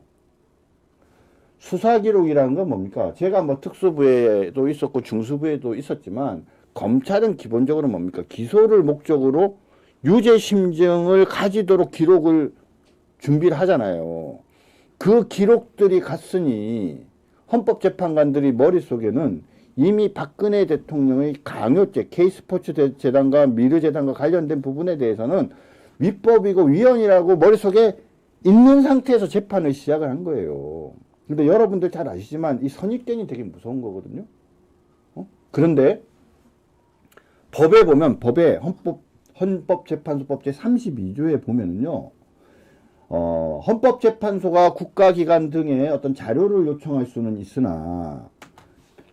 수사 기록이라는 건 뭡니까? 제가 뭐 특수부에도 있었고 중수부에도 있었지만 검찰은 기본적으로 뭡니까? 기소를 목적으로 유죄 심증을 가지도록 기록을 준비를 하잖아요. 그 기록들이 갔으니 헌법재판관들이 머릿속에는 이미 박근혜 대통령의 강요죄, K스포츠 재단과 미르재단과 관련된 부분에 대해서는 위법이고 위헌이라고 머릿속에 있는 상태에서 재판을 시작을 한 거예요. 근데 여러분들 잘 아시지만 이 선입견이 되게 무서운 거거든요. 그런데 법에 보면 법에 헌법재판소법 제32조에 보면은요. 헌법재판소가 국가기관 등의 어떤 자료를 요청할 수는 있으나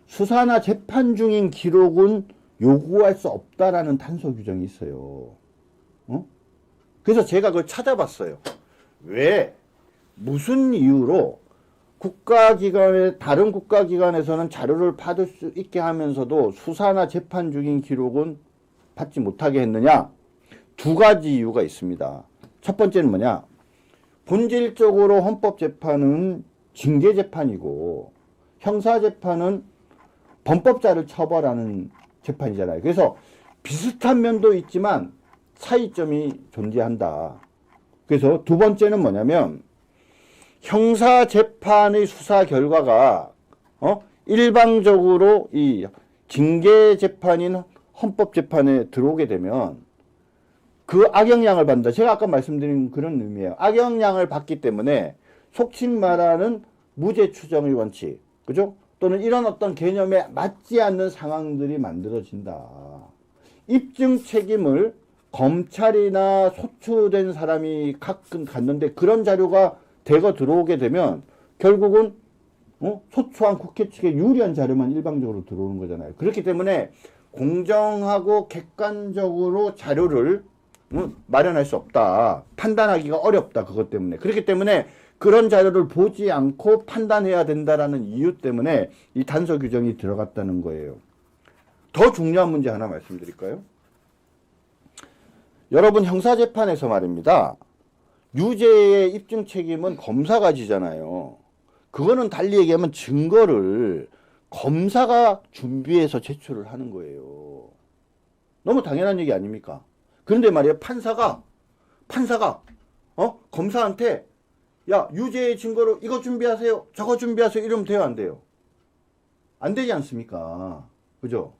수사나 재판 중인 기록은 요구할 수 없다라는 탄소 규정이 있어요. 그래서 제가 그걸 찾아봤어요. 왜? 무슨 이유로 다른 국가기관에서는 자료를 받을 수 있게 하면서도 수사나 재판 중인 기록은 받지 못하게 했느냐? 두 가지 이유가 있습니다. 첫 번째는 뭐냐? 본질적으로 헌법재판은 징계재판이고 형사재판은 범법자를 처벌하는 재판이잖아요. 그래서 비슷한 면도 있지만 차이점이 존재한다. 그래서 두 번째는 뭐냐면 형사재판의 수사 결과가 일방적으로 이 징계재판인 헌법재판에 들어오게 되면 그 악영향을 받는다. 제가 아까 말씀드린 그런 의미예요. 악영향을 받기 때문에 속칭 말하는 무죄 추정의 원칙, 그죠? 또는 이런 어떤 개념에 맞지 않는 상황들이 만들어진다. 입증 책임을 검찰이나 소추된 사람이 가끔 갖는데 그런 자료가 대거 들어오게 되면 결국은 소추한 국회 측에 유리한 자료만 일방적으로 들어오는 거잖아요. 그렇기 때문에 공정하고 객관적으로 자료를 마련할 수 없다. 판단하기가 어렵다. 그것 때문에. 그렇기 때문에 그런 자료를 보지 않고 판단해야 된다라는 이유 때문에 이 단서 규정이 들어갔다는 거예요. 더 중요한 문제 하나 말씀드릴까요? 여러분 형사재판에서 말입니다. 유죄의 입증 책임은 검사가 지잖아요. 그거는 달리 얘기하면 증거를 검사가 준비해서 제출을 하는 거예요. 너무 당연한 얘기 아닙니까? 그런데 말이에요. 판사가 검사한테 야 유죄의 증거로 이거 준비하세요. 저거 준비하세요. 이러면 돼요? 안 돼요? 안 되지 않습니까? 그죠?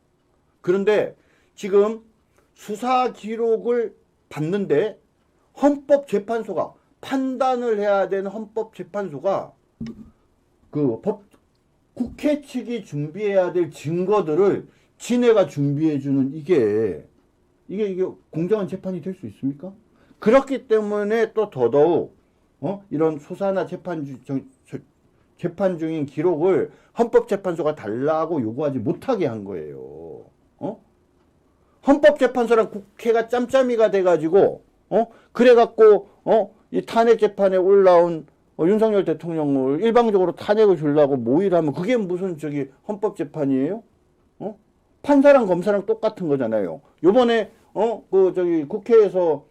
그런데 지금 수사 기록을 받는데 헌법재판소가 판단을 해야 되는 헌법재판소가 국회 측이 준비해야 될 증거들을 지네가 준비해주는 이게 공정한 재판이 될 수 있습니까? 그렇기 때문에 또 더더욱 이런 수사나 재판 중인 기록을 헌법재판소가 달라고 요구하지 못하게 한 거예요. 헌법재판소랑 국회가 짬짬이가 돼가지고 그래갖고 이 탄핵 재판에 올라온 윤석열 대통령을 일방적으로 탄핵을 주려고 모의를 하면 그게 무슨 저기 헌법재판이에요? 판사랑 검사랑 똑같은 거잖아요. 요번에 그 저기 국회에서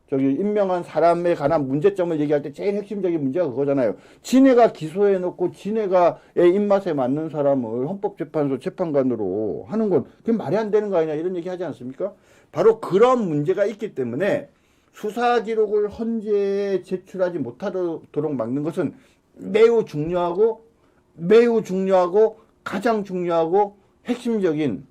저기 임명한 사람에 관한 문제점을 얘기할 때 제일 핵심적인 문제가 그거잖아요. 지네가 기소해 놓고 지네가의 입맛에 맞는 사람을 헌법재판소 재판관으로 하는 건 그게 말이 안 되는 거 아니냐 이런 얘기 하지 않습니까? 바로 그런 문제가 있기 때문에 수사 기록을 헌재에 제출하지 못하도록 막는 것은 매우 중요하고 가장 중요하고 핵심적인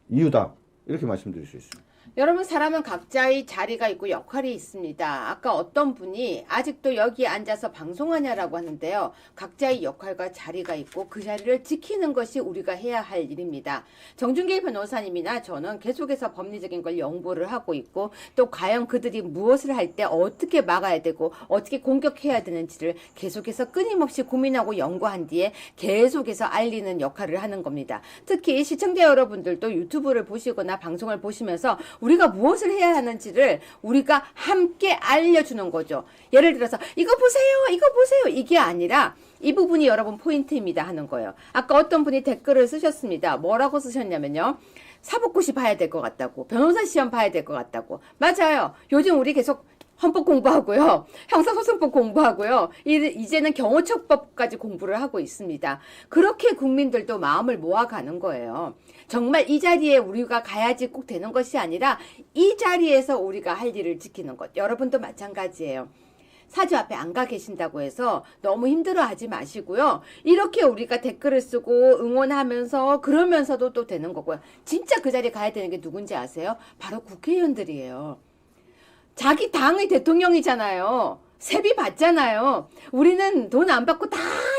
이유다. 이렇게 말씀드릴 수 있습니다. 여러분, 사람은 각자의 자리가 있고 역할이 있습니다. 아까 어떤 분이 아직도 여기에 앉아서 방송하냐라고 하는데요. 각자의 역할과 자리가 있고 그 자리를 지키는 것이 우리가 해야 할 일입니다. 정준길 변호사님이나 저는 계속해서 법리적인 걸 연구를 하고 있고 또 과연 그들이 무엇을 할 때 어떻게 막아야 되고 어떻게 공격해야 되는지를 계속해서 끊임없이 고민하고 연구한 뒤에 계속해서 알리는 역할을 하는 겁니다. 특히 시청자 여러분들도 유튜브를 보시거나 방송을 보시면서 우리가 무엇을 해야 하는지를 우리가 함께 알려주는 거죠. 예를 들어서 이거 보세요 이게 아니라 이 부분이 여러분 포인트입니다 하는 거예요. 아까 어떤 분이 댓글을 쓰셨습니다. 뭐라고 쓰셨냐면요. 사법고시 봐야 될 것 같다고, 변호사 시험 봐야 될 것 같다고. 맞아요. 요즘 우리 계속 헌법 공부하고요. 형사소송법 공부하고요. 이제는 경호처법까지 공부를 하고 있습니다. 그렇게 국민들도 마음을 모아가는 거예요. 정말 이 자리에 우리가 가야지 꼭 되는 것이 아니라 이 자리에서 우리가 할 일을 지키는 것. 여러분도 마찬가지예요. 사주 앞에 안 가 계신다고 해서 너무 힘들어하지 마시고요. 이렇게 우리가 댓글을 쓰고 응원하면서 그러면서도 또 되는 거고요. 진짜 그 자리에 가야 되는 게 누군지 아세요? 바로 국회의원들이에요. 자기 당의 대통령이잖아요. 세비 받잖아요. 우리는 돈 안 받고 다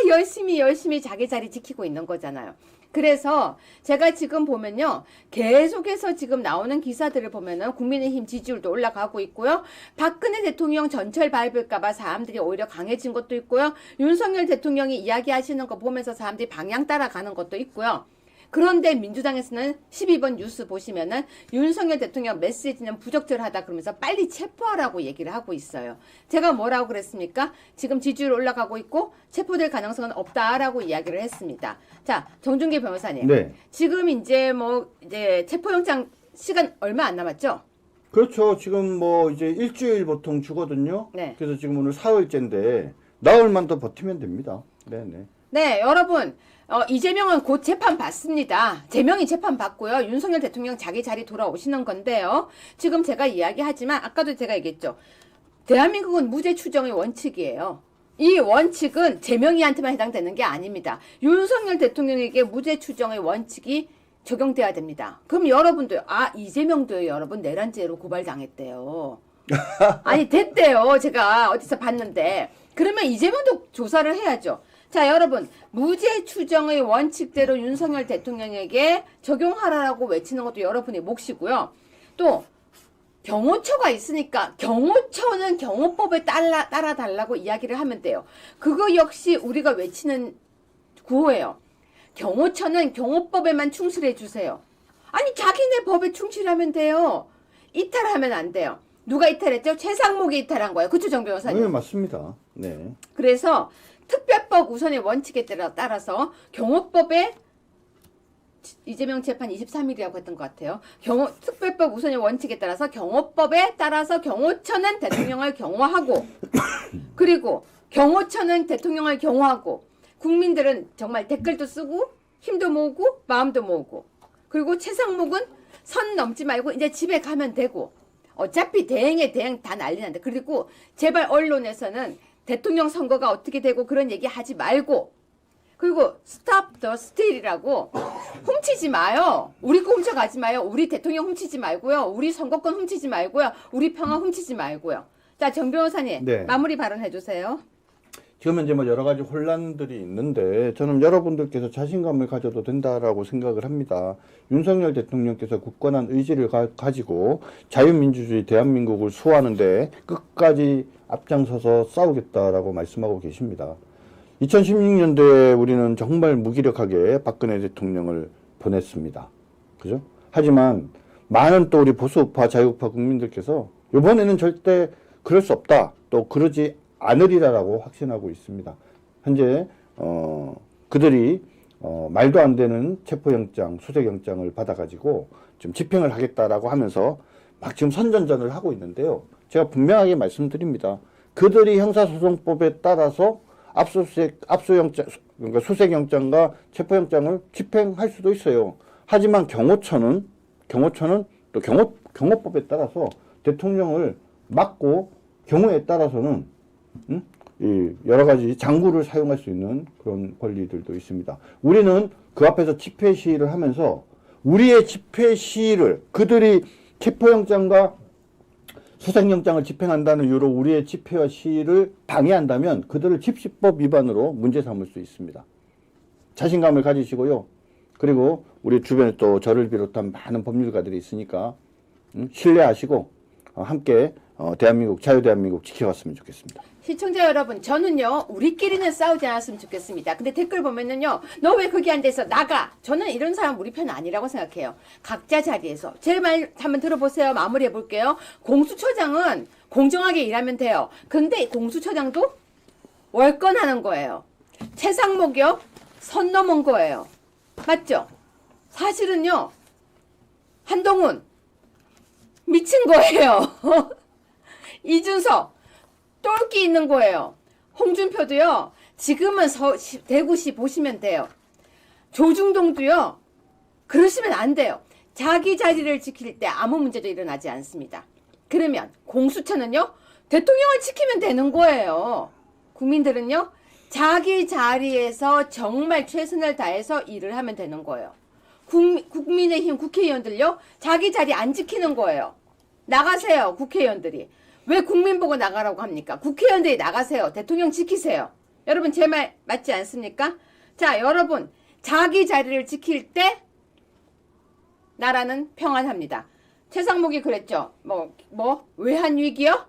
열심히 자기 자리 지키고 있는 거잖아요. 그래서 제가 지금 보면요. 계속해서 지금 나오는 기사들을 보면은 국민의힘 지지율도 올라가고 있고요. 박근혜 대통령 전철 밟을까봐 사람들이 오히려 강해진 것도 있고요. 윤석열 대통령이 이야기하시는 거 보면서 사람들이 방향 따라가는 것도 있고요. 그런데 민주당에서는 12번 뉴스 보시면은 윤석열 대통령 메시지는 부적절하다 그러면서 빨리 체포하라고 얘기를 하고 있어요. 제가 뭐라고 그랬습니까? 지금 지지율 올라가고 있고 체포될 가능성은 없다라고 이야기를 했습니다. 자, 정준길 변호사님. 네. 지금 이제 체포영장 시간 얼마 안 남았죠? 그렇죠. 지금 이제 일주일 보통 주거든요. 네. 그래서 지금 오늘 사흘째인데 나흘만 더 버티면 됩니다. 네네. 네, 여러분. 이재명은 곧 재판 받습니다. 재명이 재판 받고요. 윤석열 대통령 자기 자리 돌아오시는 건데요. 지금 제가 이야기하지만 아까도 제가 얘기했죠. 대한민국은 무죄 추정의 원칙이에요. 이 원칙은 재명이한테만 해당되는 게 아닙니다. 윤석열 대통령에게 무죄 추정의 원칙이 적용돼야 됩니다. 그럼 여러분도요. 이재명도요. 여러분 내란죄로 고발당했대요. 아니 됐대요. 제가 어디서 봤는데. 그러면 이재명도 조사를 해야죠. 자, 여러분, 무죄 추정의 원칙대로 윤석열 대통령에게 적용하라고 외치는 것도 여러분의 몫이고요. 또 경호처가 있으니까 경호처는 경호법에 따라달라고 이야기를 하면 돼요. 그거 역시 우리가 외치는 구호예요. 경호처는 경호법에만 충실해 주세요. 아니, 자기네 법에 충실하면 돼요. 이탈하면 안 돼요. 누가 이탈했죠? 최상목이 이탈한 거예요. 그쵸, 정 변호사님? 네, 맞습니다. 네. 그래서 특별법 우선의 원칙에 따라서 경호법에 이재명 재판 23일이라고 했던 것 같아요. 특별법 우선의 원칙에 따라서 경호법에 따라서 경호처는 대통령을 경호하고 그리고 경호처는 대통령을 경호하고 국민들은 정말 댓글도 쓰고 힘도 모으고 마음도 모으고 그리고 최상목은 선 넘지 말고 이제 집에 가면 되고 어차피 대행에 대행 다 난리 난다. 그리고 제발 언론에서는 대통령 선거가 어떻게 되고 그런 얘기 하지 말고 그리고 스탑 더 스틸이라고 훔치지 마요. 우리 거 훔쳐가지 마요. 우리 대통령 훔치지 말고요. 우리 선거권 훔치지 말고요. 우리 평화 훔치지 말고요. 자, 정 변호사님 네. 마무리 발언해 주세요. 지금 이제 여러 가지 혼란들이 있는데 저는 여러분들께서 자신감을 가져도 된다라고 생각을 합니다. 윤석열 대통령께서 굳건한 의지를 가지고 자유민주주의 대한민국을 수호하는데 끝까지 앞장서서 싸우겠다라고 말씀하고 계십니다. 2016년도에 우리는 정말 무기력하게 박근혜 대통령을 보냈습니다. 그죠? 하지만 많은 또 우리 보수우파 자유우파 국민들께서 이번에는 절대 그럴 수 없다. 또 그러지 않으리라고 확신하고 있습니다. 현재 그들이 말도 안 되는 체포영장, 수색영장을 받아가지고 좀 집행을 하겠다라고 하면서 막 지금 선전전을 하고 있는데요. 제가 분명하게 말씀드립니다. 그들이 형사소송법에 따라서 압수영장, 그러니까 수색영장과 체포영장을 집행할 수도 있어요. 하지만 경호처는 또 경호법에 따라서 대통령을 막고 경우에 따라서는 이 여러 가지 장구를 사용할 수 있는 그런 권리들도 있습니다. 우리는 그 앞에서 집회 시위를 하면서 우리의 집회 시위를 그들이 체포영장과 수색영장을 집행한다는 이유로 우리의 집회와 시위를 방해한다면 그들을 집시법 위반으로 문제 삼을 수 있습니다. 자신감을 가지시고요. 그리고 우리 주변에 또 저를 비롯한 많은 법률가들이 있으니까 신뢰하시고 함께 대한민국, 자유대한민국 지켜갔으면 좋겠습니다. 시청자 여러분, 저는요, 우리끼리는 싸우지 않았으면 좋겠습니다. 근데 댓글 보면은요, 너 왜 거기 앉아있어? 나가! 저는 이런 사람 우리 편 아니라고 생각해요. 각자 자리에서. 제 말 한번 들어보세요. 마무리해 볼게요. 공수처장은 공정하게 일하면 돼요. 근데 공수처장도 월권하는 거예요. 최상목이요, 선 넘은 거예요. 맞죠? 사실은요, 한동훈, 미친 거예요. 이준석, 똘끼 있는 거예요. 홍준표도요, 지금은 대구시 보시면 돼요. 조중동도요, 그러시면 안 돼요. 자기 자리를 지킬 때 아무 문제도 일어나지 않습니다. 그러면 공수처는요, 대통령을 지키면 되는 거예요. 국민들은요, 자기 자리에서 정말 최선을 다해서 일을 하면 되는 거예요. 국민의힘 국회의원들요, 자기 자리 안 지키는 거예요. 나가세요, 국회의원들이. 왜 국민 보고 나가라고 합니까? 국회의원들이 나가세요. 대통령 지키세요. 여러분, 제 말 맞지 않습니까? 자, 여러분, 자기 자리를 지킬 때 나라는 평안합니다. 최상목이 그랬죠. 외환위기요?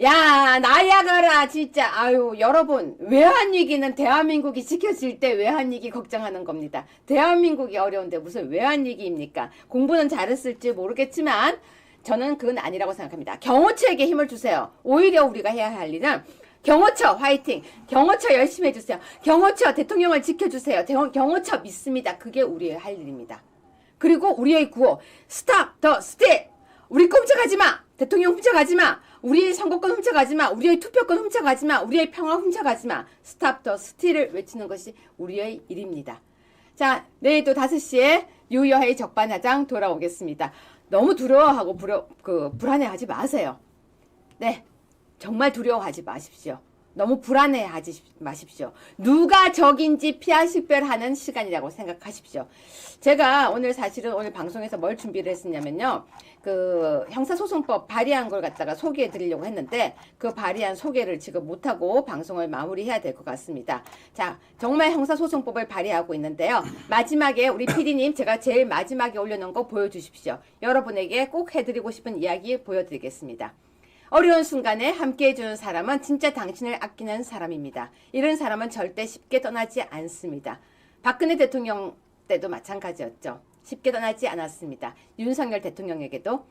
야, 나야가라, 진짜. 아유, 여러분, 외환위기는 대한민국이 지켜질 때 외환위기 걱정하는 겁니다. 대한민국이 어려운데 무슨 외환위기입니까? 공부는 잘했을지 모르겠지만, 저는 그건 아니라고 생각합니다. 경호처에게 힘을 주세요. 오히려 우리가 해야 할 일은 경호처 화이팅! 경호처 열심히 해주세요. 경호처 대통령을 지켜주세요. 경호처 믿습니다. 그게 우리의 할 일입니다. 그리고 우리의 구호 스탑 더 스틸! 우리 꼼짝하지 마! 대통령 훔쳐가지 마! 우리의 선거권 훔쳐가지 마! 우리의 투표권 훔쳐가지 마! 우리의 평화 훔쳐가지 마! 스탑 더 스틸을 외치는 것이 우리의 일입니다. 자, 내일도 5시에 유여의 적반하장 돌아오겠습니다. 너무 두려워하고 불안해하지 마세요. 네, 정말 두려워하지 마십시오. 너무 불안해하지 마십시오. 누가 적인지 피아식별하는 시간이라고 생각하십시오. 제가 사실은 오늘 방송에서 뭘 준비를 했었냐면요. 그 형사소송법 발의한 걸 갖다가 소개해 드리려고 했는데 그 발의한 소개를 지금 못하고 방송을 마무리해야 될 것 같습니다. 자, 정말 형사소송법을 발의하고 있는데요. 마지막에 우리 PD님 제가 제일 마지막에 올려놓은 거 보여주십시오. 여러분에게 꼭 해드리고 싶은 이야기 보여드리겠습니다. 어려운 순간에 함께 해주는 사람은 진짜 당신을 아끼는 사람입니다. 이런 사람은 절대 쉽게 떠나지 않습니다. 박근혜 대통령 때도 마찬가지였죠. 쉽게 떠나지 않았습니다. 윤석열 대통령에게도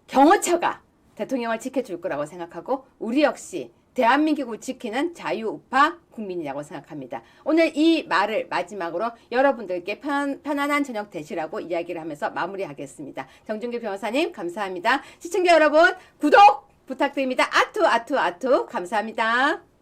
경호처가 대통령을 지켜줄 거라고 생각하고 우리 역시 대한민국을 지키는 자유우파 국민이라고 생각합니다. 오늘 이 말을 마지막으로 여러분들께 편안한 저녁 되시라고 이야기를 하면서 마무리하겠습니다. 정준길 변호사님 감사합니다. 시청자 여러분 구독 부탁드립니다. 아투 감사합니다.